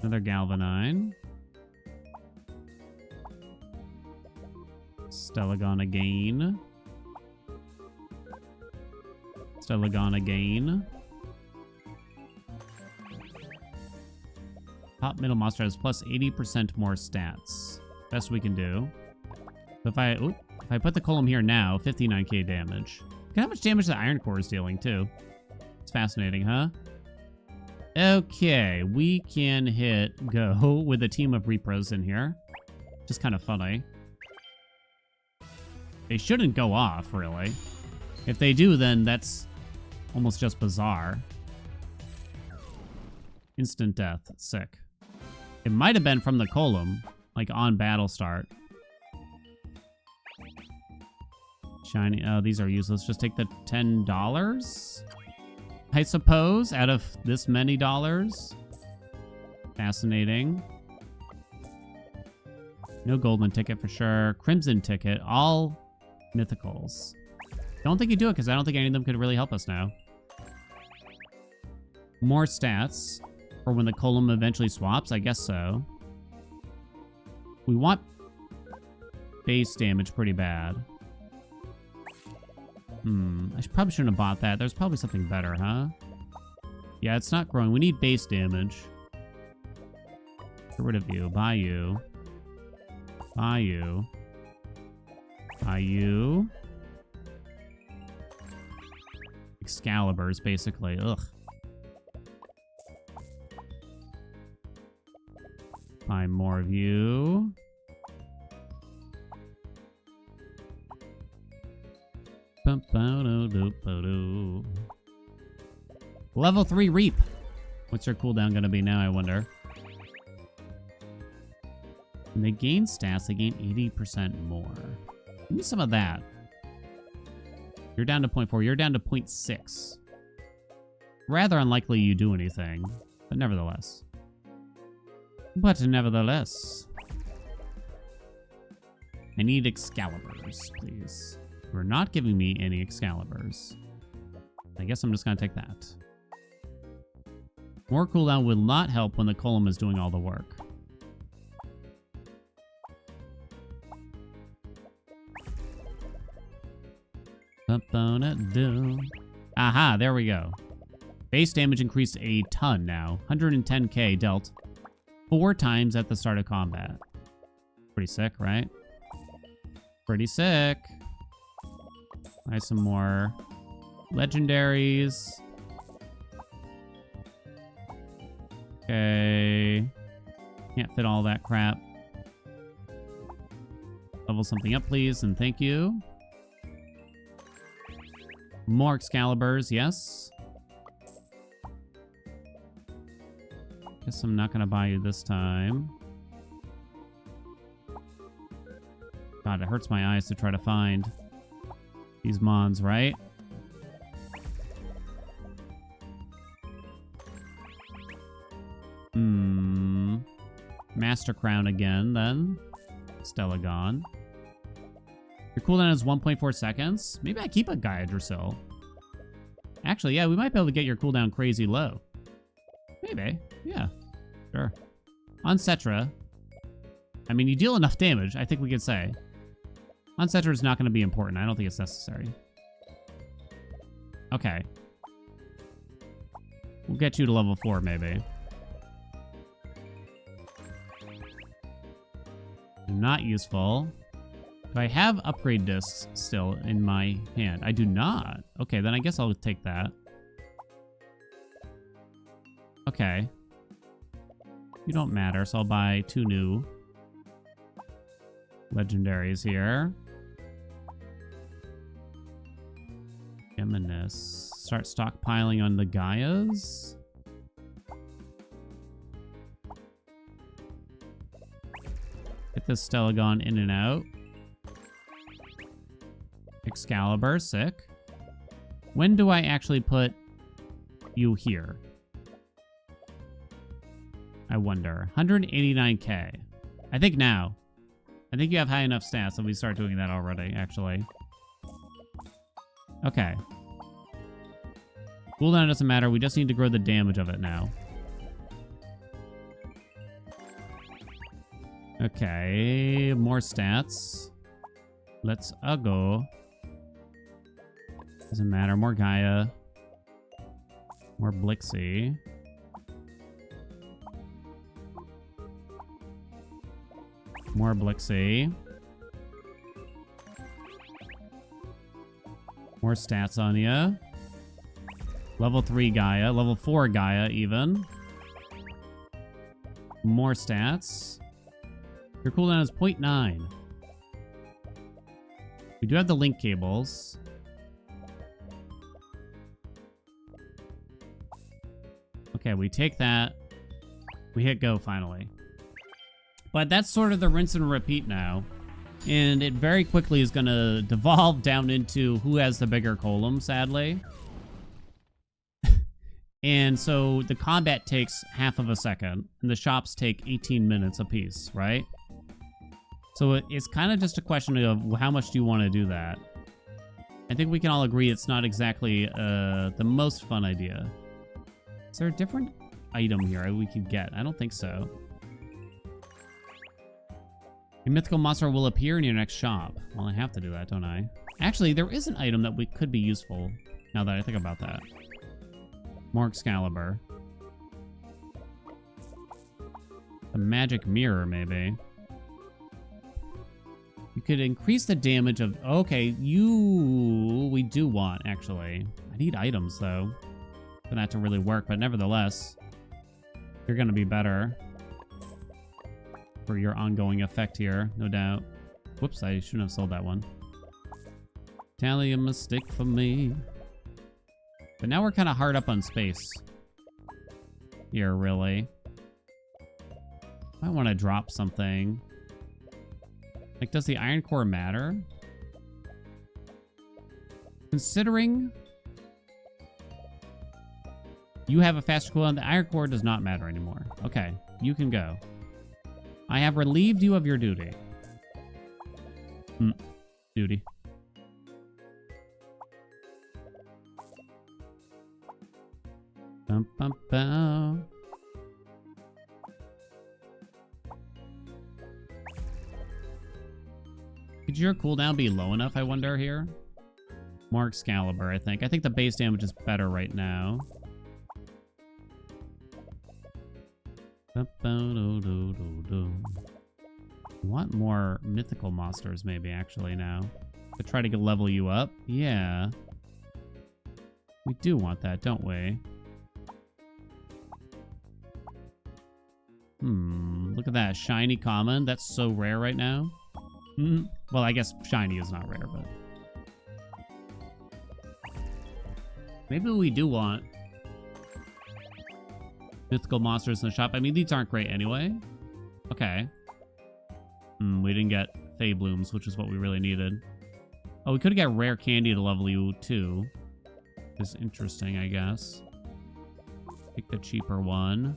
Another Galvanine. Stellagon again. Stellagon again. Top middle monster has plus 80% more stats. Best we can do. So if I put the column here now, 59k damage. Look at how much damage the Iron Core is dealing, too. It's fascinating, huh? Okay, we can hit go with a team of Repros in here. Just kind of funny. They shouldn't go off, really. If they do, then that's almost just bizarre. Instant death. Sick. It might have been from the column, like on battle start. Shiny. Oh, these are useless. Just take the $10, I suppose, out of this many dollars. Fascinating. No golden ticket for sure. Crimson ticket. All mythicals. Don't think you do it because I don't think any of them could really help us now. More stats for when the column eventually swaps. I guess so. We want base damage pretty bad. I probably shouldn't have bought that. There's probably something better, huh? Yeah, it's not growing. We need base damage. Get rid of you. Buy you. Buy you. Buy you. Excaliburs, basically. Ugh. Buy more of you. Level 3 Reap. What's your cooldown going to be now, I wonder? When they gain stats, they gain 80% more. Give me some of that. You're down to 0.4. You're down to 0.6. Rather unlikely you do anything, but nevertheless. I need Excaliburs, please. You're not giving me any Excaliburs. I guess I'm just going to take that. More cooldown will not help when the column is doing all the work. Aha, there we go. Base damage increased a ton now. 110k dealt 4 times at the start of combat. Pretty sick, right? Pretty sick. Buy some more legendaries. Okay. Can't fit all that crap. Level something up, please, and thank you. More Excaliburs, yes. Guess I'm not gonna buy you this time. God, it hurts my eyes to try to find these mons, right? Master Crown again, then. Stella gone. Your cooldown is 1.4 seconds. Maybe I keep a Gaia Drasil. Actually, yeah, we might be able to get your cooldown crazy low. Maybe. Yeah. Sure. On Cetra, I mean, you deal enough damage, I think we could say. On Cetra is not going to be important. I don't think it's necessary. Okay. We'll get you to level 4, maybe. Not useful. Do I have upgrade discs still in my hand? I do not. Okay, then I guess I'll take that. Okay. You don't matter, so I'll buy 2 new legendaries here. Geminus. Start stockpiling on the Gaias. Get this Stellagon in and out. Excalibur, sick. When do I actually put you here? I wonder. 189k. I think now. I think you have high enough stats that we start doing that already, actually. Okay. Cooldown doesn't matter. We just need to grow the damage of it now. Okay. More stats. Let's go. Doesn't matter. More Gaia. More Blixie. More Blixie. More stats on you. Level 3 Gaia. Level 4 Gaia, even. More stats. Your cooldown is 0.9. We do have the link cables. Okay, we take that. We hit go, finally. But that's sort of the rinse and repeat now. And it very quickly is going to devolve down into who has the bigger column, sadly. And so the combat takes half of a second, and the shops take 18 minutes apiece, right? So it's kind of just a question of how much do you want to do that? I think we can all agree it's not exactly the most fun idea. Is there a different item here we could get? I don't think so. A mythical monster will appear in your next shop. Well, I have to do that, don't I? Actually, there is an item that could be useful, now that I think about that. More Excalibur. A magic mirror, maybe. You could increase the damage of... Okay, we do want, actually. I need items, though, for that to really work, but nevertheless, you're going to be better for your ongoing effect here, no doubt. Whoops, I shouldn't have sold that one. Tally a mistake for me. But now we're kind of hard up on space. here, really. I want to drop something. Like, does the iron core matter? Considering you have a faster cooldown, the iron core does not matter anymore. Okay, you can go. I have relieved you of your duty. Duty. Bum, bum, bum. Could your cooldown be low enough, I wonder, here? More Excalibur, I think. I think the base damage is better right now. Want more mythical monsters, maybe, actually, now. To try to level you up? Yeah. We do want that, don't we? Look at that. Shiny common. That's so rare right now. Well, I guess shiny is not rare, but... maybe we do want mythical monsters in the shop. I mean, these aren't great anyway. Okay. We didn't get Fey Blooms, which is what we really needed. Oh, we could have got rare candy to level you, too. Is interesting, I guess. Pick the cheaper one.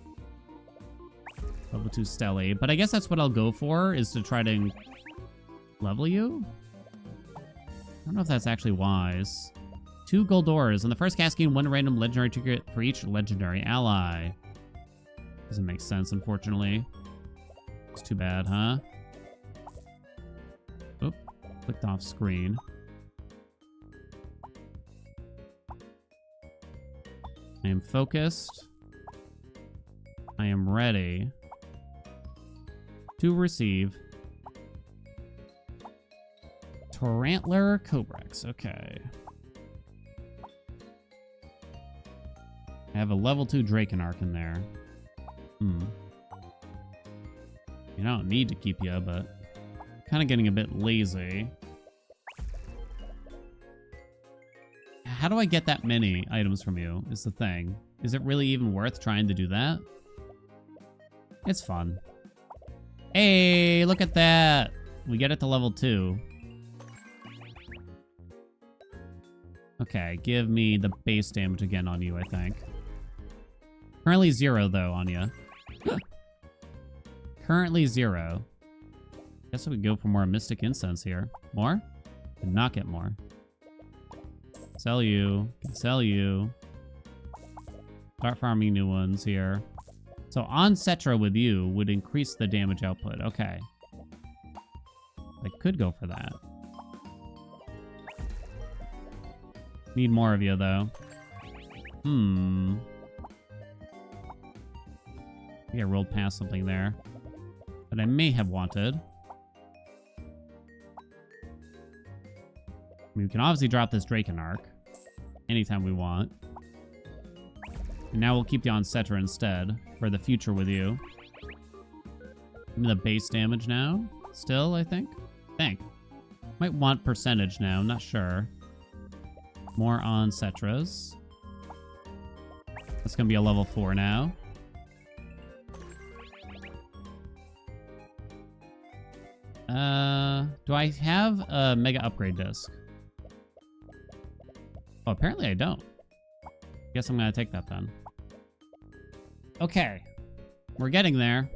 Level 2 Stele. But I guess that's what I'll go for, is to try to level you? I don't know if that's actually wise. 2 gold doors. On the first cast, gain 1 random legendary ticket for each legendary ally. Doesn't make sense, unfortunately. It's too bad, huh? Oop. Clicked off screen. I am focused. I am ready to receive Tarantler Cobrex. Okay. I have a level 2 Drakenarch in there. You don't need to keep you, but kind of getting a bit lazy. How do I get that many items from you is the thing. Is it really even worth trying to do that? It's fun. Hey, look at that. We get it to level 2. Okay, give me the base damage again on you, I think. Currently 0, though, on you. Currently 0. Guess we could go for more Mystic Incense here. More? Did not get more. Sell you. Can sell you. Start farming new ones here. So on Cetra with you would increase the damage output. Okay. I could go for that. Need more of you, though. I think I rolled past something there that I may have wanted. I mean, we can obviously drop this Drakenarch anytime we want. And now we'll keep you on Cetra instead for the future with you. Give me the base damage now. Still, I think. Might want percentage now. Not sure. More on Cetras. That's going to be a level 4 now. Do I have a mega upgrade disc? Oh, apparently I don't. Guess I'm gonna take that then. Okay. We're getting there.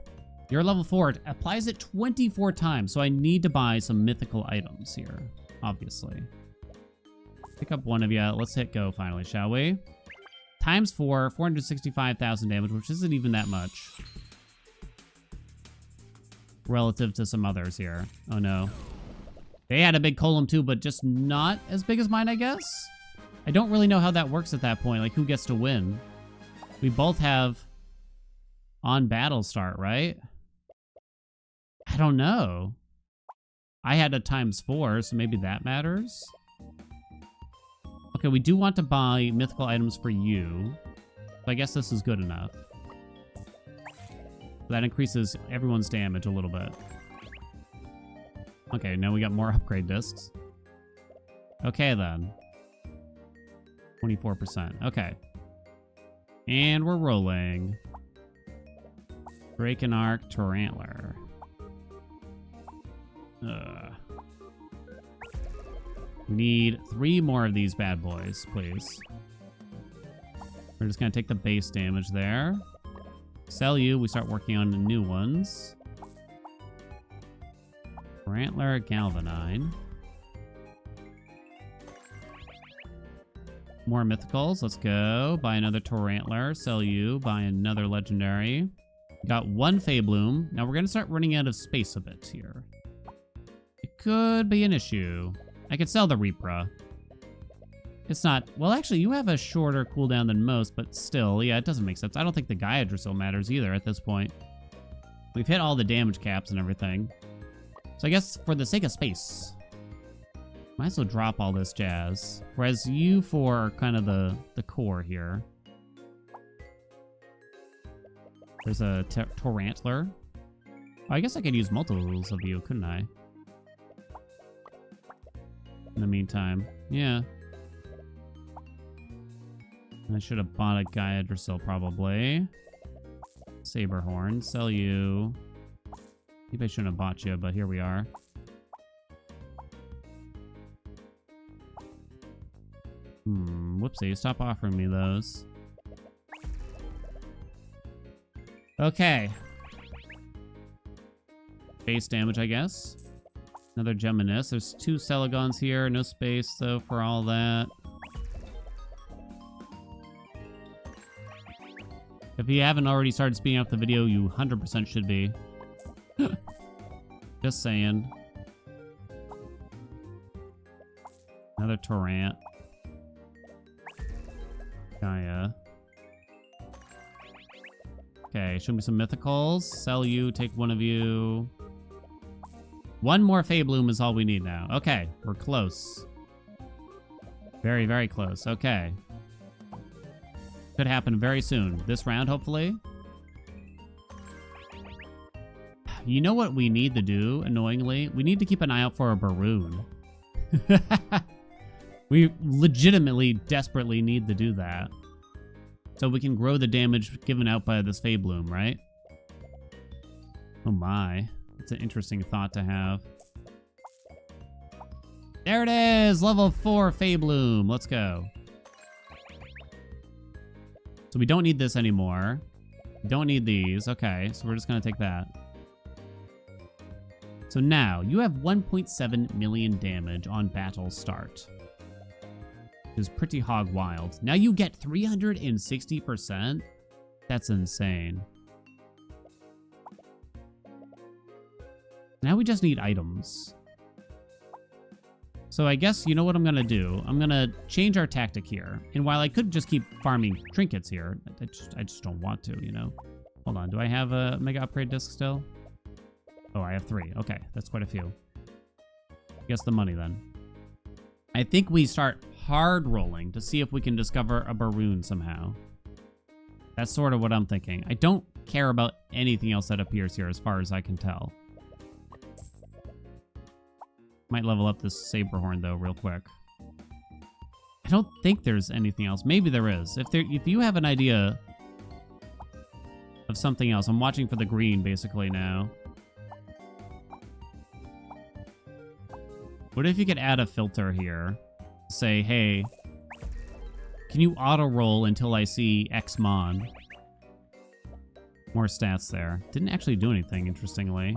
You're level 4. It applies it 24 times, so I need to buy some mythical items here, obviously. Pick up one of you. Let's hit go finally, shall we? Times 4, 465,000 damage, which isn't even that much. Relative to some others here. Oh no. They had a big column too, but just not as big as mine, I guess? I don't really know how that works at that point. Like, who gets to win? We both have on battle start, right? I don't know. I had a times 4, so maybe that matters. Okay, we do want to buy mythical items for you. So I guess this is good enough. That increases everyone's damage a little bit. Okay, now we got more upgrade discs. Okay, then. 24%. Okay. And we're rolling. Drakenarch Tarantler. Need 3 more of these bad boys, please. We're just gonna take the base damage there. Sell you. We start working on the new ones. Tarantler, Galvanine. More mythicals. Let's go. Buy another Tarantler. Sell you. Buy another legendary. Got 1 Feybloom. Now we're going to start running out of space a bit here. It could be an issue. I could sell the Reapra. It's not... Well, actually, you have a shorter cooldown than most, but still, yeah, it doesn't make sense. I don't think the Gaiadrasil matters either at this point. We've hit all the damage caps and everything. So I guess for the sake of space... Might as well drop all this jazz. Whereas you 4 are kind of the core here. There's a Tarantler. Oh, I guess I could use multiples of you, couldn't I? In the meantime. Yeah. I should have bought a Gaiadrasil probably. Saberhorn. Sell you. Maybe I shouldn't have bought you, but here we are. Whoopsie, stop offering me those. Okay. Base damage, I guess. Another Geminis. There's 2 Celadons here. No space, though, for all that. If you haven't already started speeding up the video, you 100% should be. Just saying. Another Torrent. Gaia. Okay, show me some mythicals. Sell you, take 1 of you. 1 more Feybloom is all we need now. Okay, we're close. Very, very close. Okay. Could happen very soon. This round, hopefully. You know what we need to do, annoyingly? We need to keep an eye out for a Baroon. We legitimately, desperately need to do that. So we can grow the damage given out by this Feybloom, right? Oh my. It's an interesting thought to have. There it is! Level 4 Feybloom. Let's go. So we don't need this anymore. We don't need these. Okay, so we're just going to take that. So now, you have 1.7 million damage on battle start. Which is pretty hog wild. Now you get 360%? That's insane. Now we just need items. So I guess you know what I'm going to do? I'm going to change our tactic here. And while I could just keep farming trinkets here, I just don't want to, you know? Hold on, do I have a mega upgrade disc still? Oh, I have 3. Okay, that's quite a few. Guess the money then. I think we start hard rolling to see if we can discover a Baroon somehow. That's sort of what I'm thinking. I don't care about anything else that appears here as far as I can tell. Might level up this Saberhorn though real quick. I don't think there's anything else. Maybe there is. If you have an idea of something else, I'm watching for the green basically now. What if you could add a filter here? Say, hey, can you auto-roll until I see X Mon? More stats there. Didn't actually do anything, interestingly.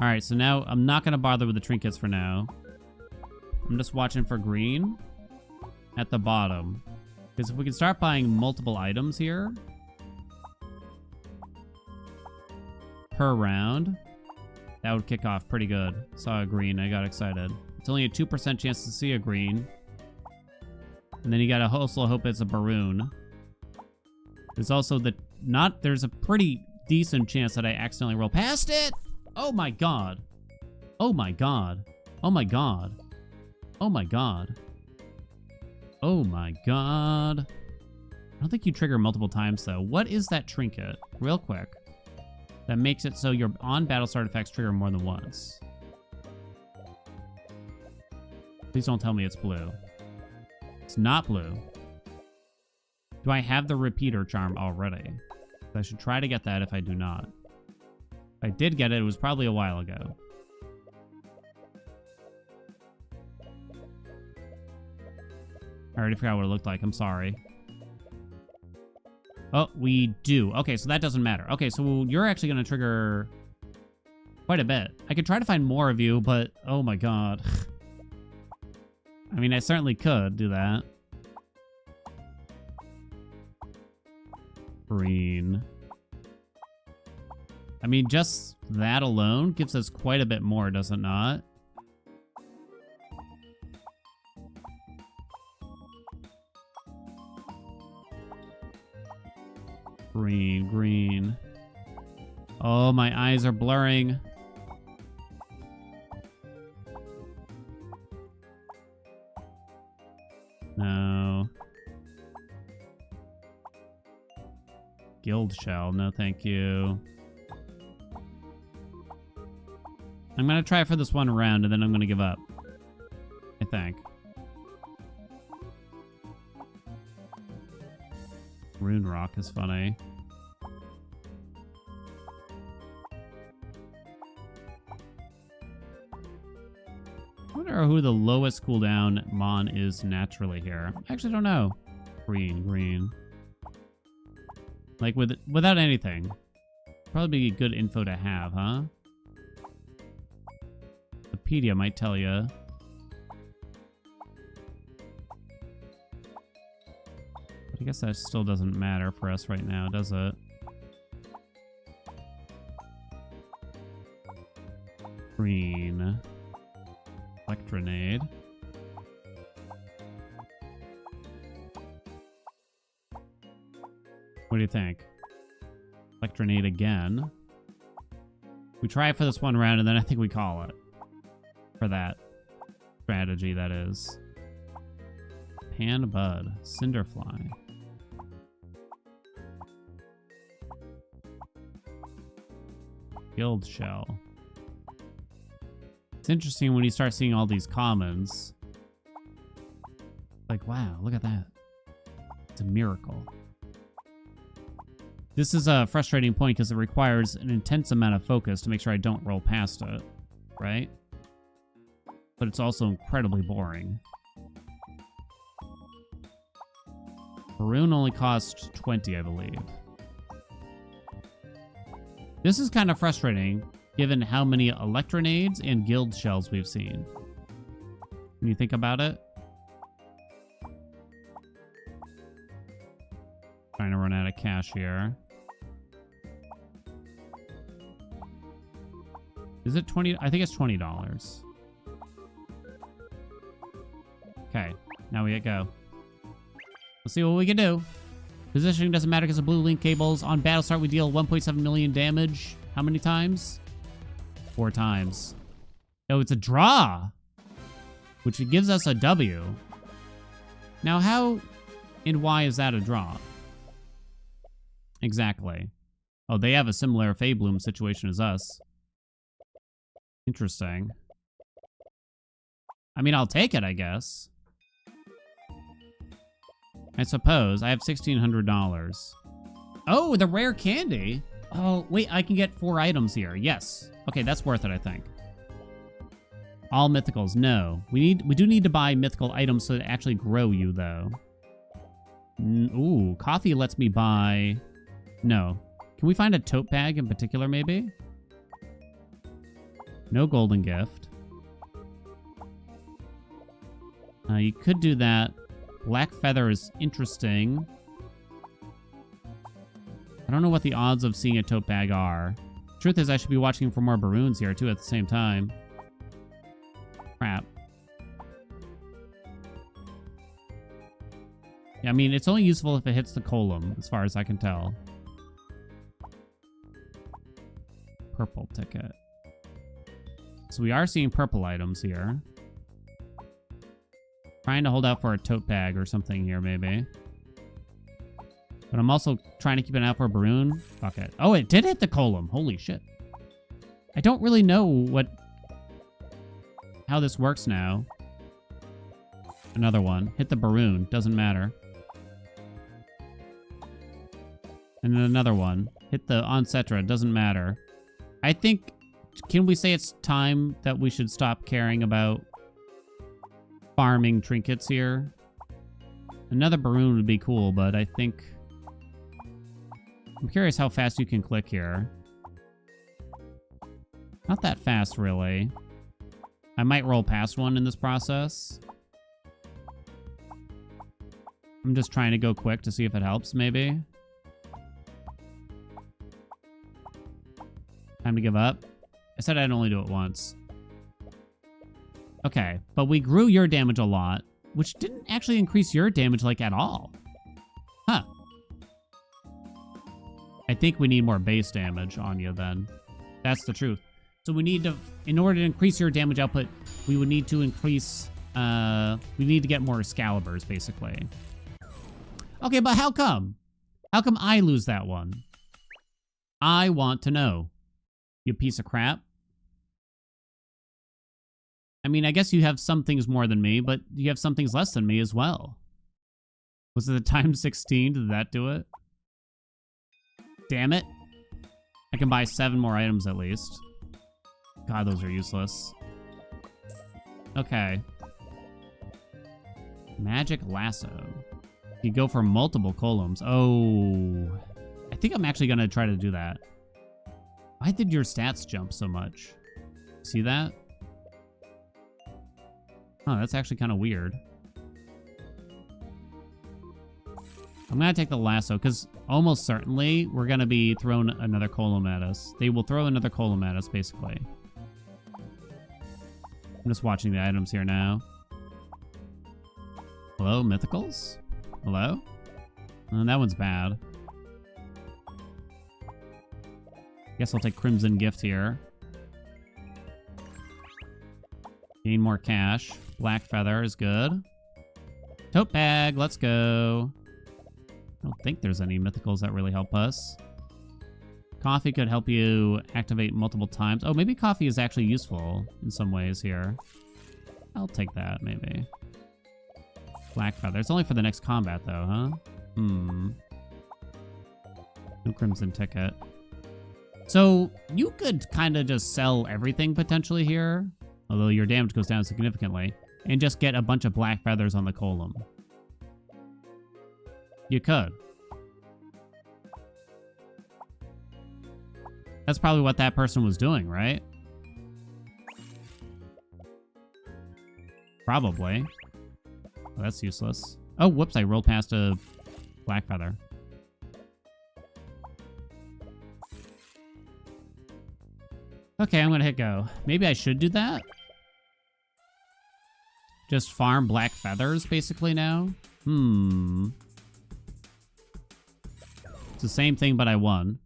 Alright, so now I'm not going to bother with the trinkets for now. I'm just watching for green at the bottom. Because if we can start buying multiple items here per round, that would kick off pretty good. Saw a green, I got excited. It's only a 2% chance to see a green. And then you gotta also hope it's a Baroon. There's also there's a pretty decent chance that I accidentally roll past it! Oh my god. Oh my god. Oh my god. Oh my god. Oh my god. I don't think you trigger multiple times though. What is that trinket? Real quick. That makes it so your on-battle start effects trigger more than once. Please don't tell me it's blue. It's not blue. Do I have the repeater charm already? I should try to get that if I do not. If I did get it, it was probably a while ago. I already forgot what it looked like. I'm sorry. Oh, we do. Okay, so that doesn't matter. Okay, so you're actually going to trigger quite a bit. I could try to find more of you, but oh my god. I mean, I certainly could do that. Green. I mean, just that alone gives us quite a bit more, does it not? Green, green. Oh, my eyes are blurring. No. Guild shell, no thank you. I'm gonna try for this one round and then I'm gonna give up. I think. Rune rock is funny. I wonder who the lowest cooldown Mon is naturally here. I actually don't know. Green, green. Like without anything. Probably be good info to have, huh? Wikipedia might tell you. But I guess that still doesn't matter for us right now, does it? Green. Electronade. What do you think? Electronade again. We try it for this one round, and then I think we call it. For that strategy, that is. Pan Bud. Cinderfly. Guild Shell. It's interesting when you start seeing all these commons. Like, wow, look at that. It's a miracle. This is a frustrating point because it requires an intense amount of focus to make sure I don't roll past it, right? But it's also incredibly boring. Maroon only cost 20, I believe. This is kind of frustrating, given how many Electronades and Guild Shells we've seen. When you think about it. Trying to run out of cash here. Is it 20? I think it's $20. Okay, now we go. Let's see what we can do. Positioning doesn't matter because of blue link cables. On battle start, we deal 1.7 million damage. How many times? 4 times. Oh, it's a draw, which gives us a W. Now, how and why is that a draw? Exactly. Oh, they have a similar Faebloom situation as us. Interesting. I mean, I'll take it, I guess. I suppose. I have $1,600. Oh, the rare candy. Oh, wait, I can get 4 items here. Yes. Okay, that's worth it, I think. All mythicals. No. We do need to buy mythical items to actually grow you, though. Ooh, coffee lets me buy... No. Can we find a tote bag in particular, maybe? No golden gift. You could do that. Black feather is interesting. I don't know what the odds of seeing a tote bag are. Truth is, I should be watching for more Baroons here, too, at the same time. Crap. Yeah, I mean, it's only useful if it hits the column, as far as I can tell. Purple ticket. So we are seeing purple items here. Trying to hold out for a tote bag or something here, maybe. But I'm also trying to keep an eye out for a Baroon. Fuck it. Oh, it did hit the column. Holy shit. I don't really know how this works now. Another one. Hit the Baroon. Doesn't matter. And then another one. Hit the Oncetra. Doesn't matter. I think, can we say it's time that we should stop caring about farming trinkets here? Another Baroon would be cool, but I think... I'm curious how fast you can click here. Not that fast, really. I might roll past one in this process. I'm just trying to go quick to see if it helps, maybe. Time to give up. I said I'd only do it once. Okay, but we grew your damage a lot, which didn't actually increase your damage, like, at all. Huh. I think we need more base damage on you, then. That's the truth. So we need to, in order to increase your damage output, we would need to increase, we need to get more Excaliburs, basically. Okay, but how come? How come I lose that one? I want to know. You piece of crap. I mean, I guess you have some things more than me, but you have some things less than me as well. Was it the times 16? Did that do it? Damn it. I can buy 7 more items at least. God, those are useless. Okay. Magic Lasso. You go for multiple columns. Oh. I think I'm actually going to try to do that. Why did your stats jump so much? See that? Oh, that's actually kind of weird. I'm going to take the lasso, because almost certainly we're going to be throwing another column at us. They will throw another column at us, basically. I'm just watching the items here now. Hello, Mythicals? Hello? Oh, that one's bad. Guess I'll take Crimson Gift here. Gain more cash. Black Feather is good. Tote Bag, let's go. I don't think there's any Mythicals that really help us. Coffee could help you activate multiple times. Oh, maybe coffee is actually useful in some ways here. I'll take that, maybe. Black Feather. It's only for the next combat, though, huh? No Crimson Ticket. So, you could kind of just sell everything potentially here, although your damage goes down significantly, and just get a bunch of Black Feathers on the column. You could. That's probably what that person was doing, right? Probably. Oh, that's useless. Oh, whoops, I rolled past a Black Feather. Okay, I'm gonna hit go. Maybe I should do that? Just farm Black Feathers, basically, now? It's the same thing, but I won.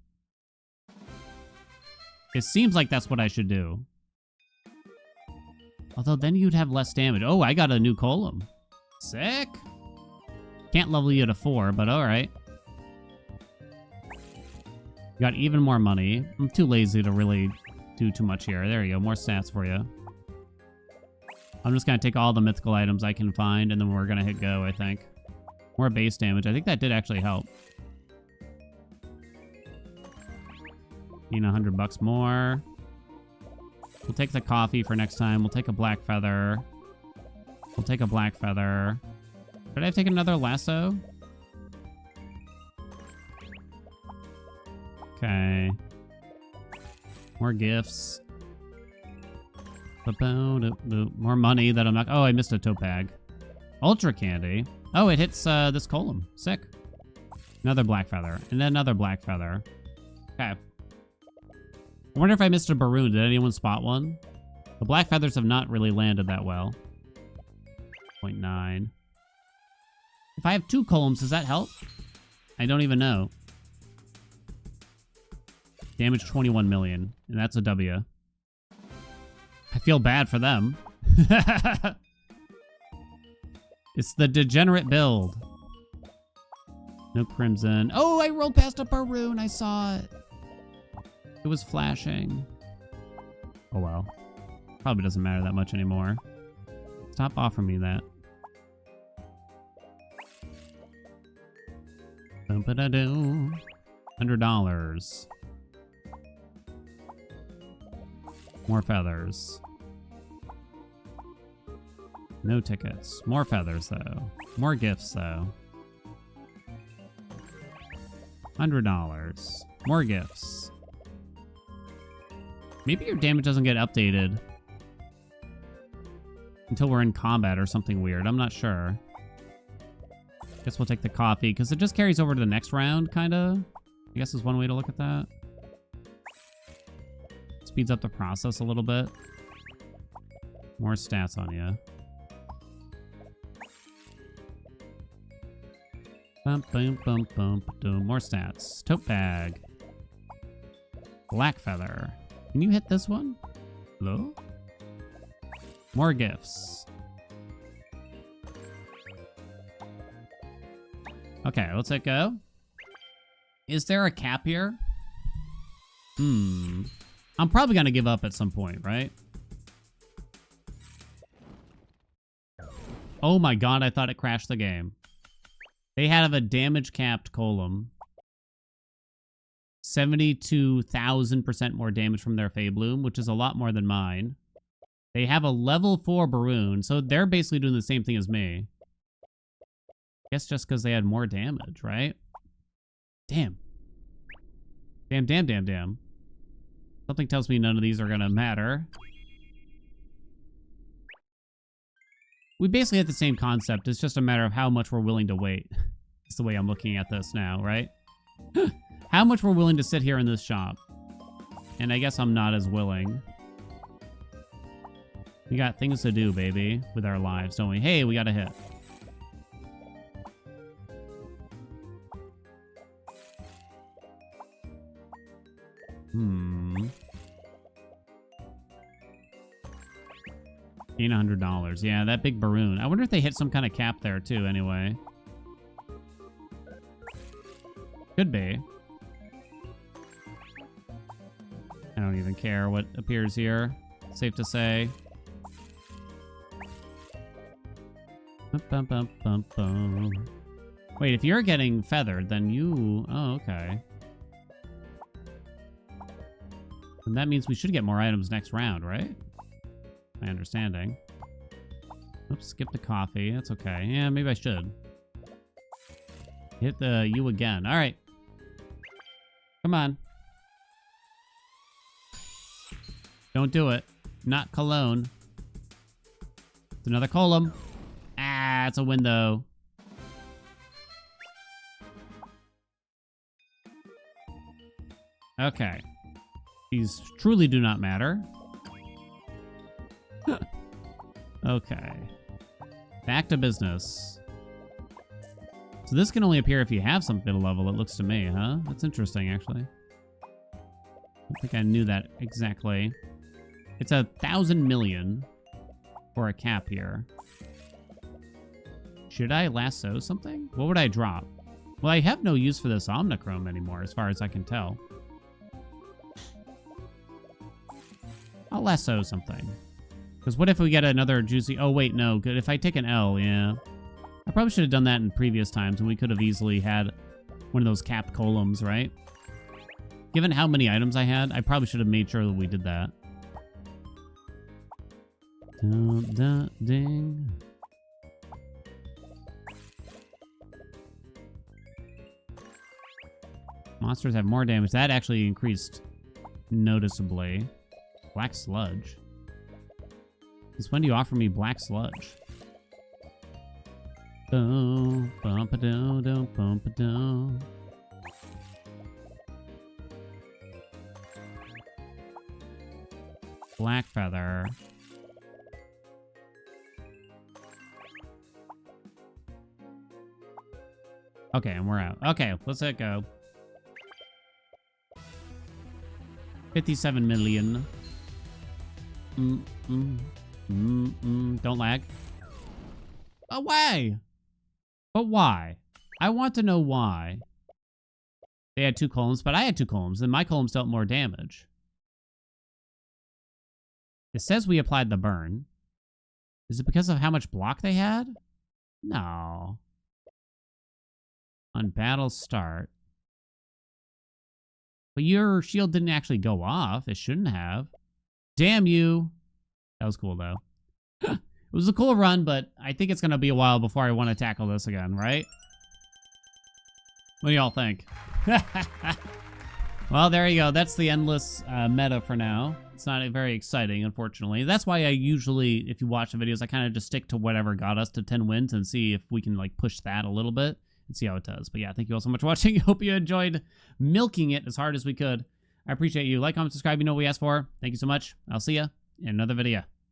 It seems like that's what I should do. Although then you'd have less damage. Oh, I got a new column. Sick. Can't level you to 4, but alright. Got even more money. I'm too lazy to really do too much here. There you go. More stats for you. I'm just going to take all the mythical items I can find, and then we're going to hit go, I think. More base damage. I think that did actually help. $100 more. We'll take the coffee for next time. We'll take a Black Feather. We'll take a Black Feather. Should I have taken another lasso? Okay. More gifts. More money that I'm not... Oh, I missed a tote bag. Ultra Candy. Oh, it hits this column. Sick. Another Black Feather. And then another Black Feather. Okay. I wonder if I missed a Baroon. Did anyone spot one? The Black Feathers have not really landed that well. 0.9. If I have 2 columns, does that help? I don't even know. Damage 21 million. And that's a W. I feel bad for them. It's the degenerate build. No Crimson. Oh, I rolled past a Baroon. I saw it. It was flashing. Oh, well. Probably doesn't matter that much anymore. Stop offering me that. $100. More feathers. No tickets. More feathers, though. More gifts, though. $100. More gifts. Maybe your damage doesn't get updated until we're in combat or something weird. I'm not sure. Guess we'll take the coffee, because it just carries over to the next round, kind of. I guess is one way to look at that. Speeds up the process a little bit. More stats on you. Bump, bump, bump, bump, boom. More stats. Tote bag. Black feather. Can you hit this one? Hello? More gifts. Okay, let's let go. Is there a cap here? I'm probably gonna give up at some point, right? Oh my god, I thought it crashed the game. They have a damage capped column. 72,000% more damage from their Fey Bloom, which is a lot more than mine. They have a level 4 Baroon, so they're basically doing the same thing as me. I guess just because they had more damage, right? Damn. Damn, damn, damn, damn. Something tells me none of these are gonna matter. We basically had the same concept. It's just a matter of how much we're willing to wait. That's the way I'm looking at this now, right? How much we're willing to sit here in this shop. And I guess I'm not as willing. We got things to do, baby, with our lives, don't we? Hey, we got a hit. Gain $100. Yeah, that big Baroon. I wonder if they hit some kind of cap there, too, anyway. Could be. I don't even care what appears here. Safe to say. Wait, if you're getting feathered, then you... Oh, okay. And that means we should get more items next round, right? My understanding. Oops, skip the coffee. That's okay. Yeah, maybe I should. Hit the U again. All right. Come on. Don't do it. Not cologne. It's another column. Ah, it's a window. Okay. These truly do not matter. Okay. Back to business. So this can only appear if you have something to level, it looks to me, huh? That's interesting, actually. I don't think I knew that exactly. It's 1,000 million for a cap here. Should I lasso something? What would I drop? Well, I have no use for this Omnichrome anymore, as far as I can tell. I'll lasso something. Because what if we get another juicy... Oh, wait, no. Good. If I take an L, yeah. I probably should have done that in previous times, and we could have easily had one of those capped columns, right? Given how many items I had, I probably should have made sure that we did that. Ding. Monsters have more damage. That actually increased noticeably. Black sludge. Since when do you offer me black sludge? Boom, bump a do, don't bump a do. Black feather. Okay, and we're out. Okay, let's let go. 57 million. Don't lag. Away! But why? I want to know why. They had 2 columns, but I had 2 columns, and my columns dealt more damage. It says we applied the burn. Is it because of how much block they had? No. On battle start. But your shield didn't actually go off. It shouldn't have. Damn you. That was cool, though. It was a cool run, but I think it's going to be a while before I want to tackle this again, right? What do y'all think? Well, there you go. That's the endless meta for now. It's not very exciting, unfortunately. That's why I usually, if you watch the videos, I kind of just stick to whatever got us to 10 wins and see if we can like push that a little bit and see how it does. But yeah, thank you all so much for watching. Hope you enjoyed milking it as hard as we could. I appreciate you. Like, comment, subscribe. You know what we asked for. Thank you so much. I'll see you in another video.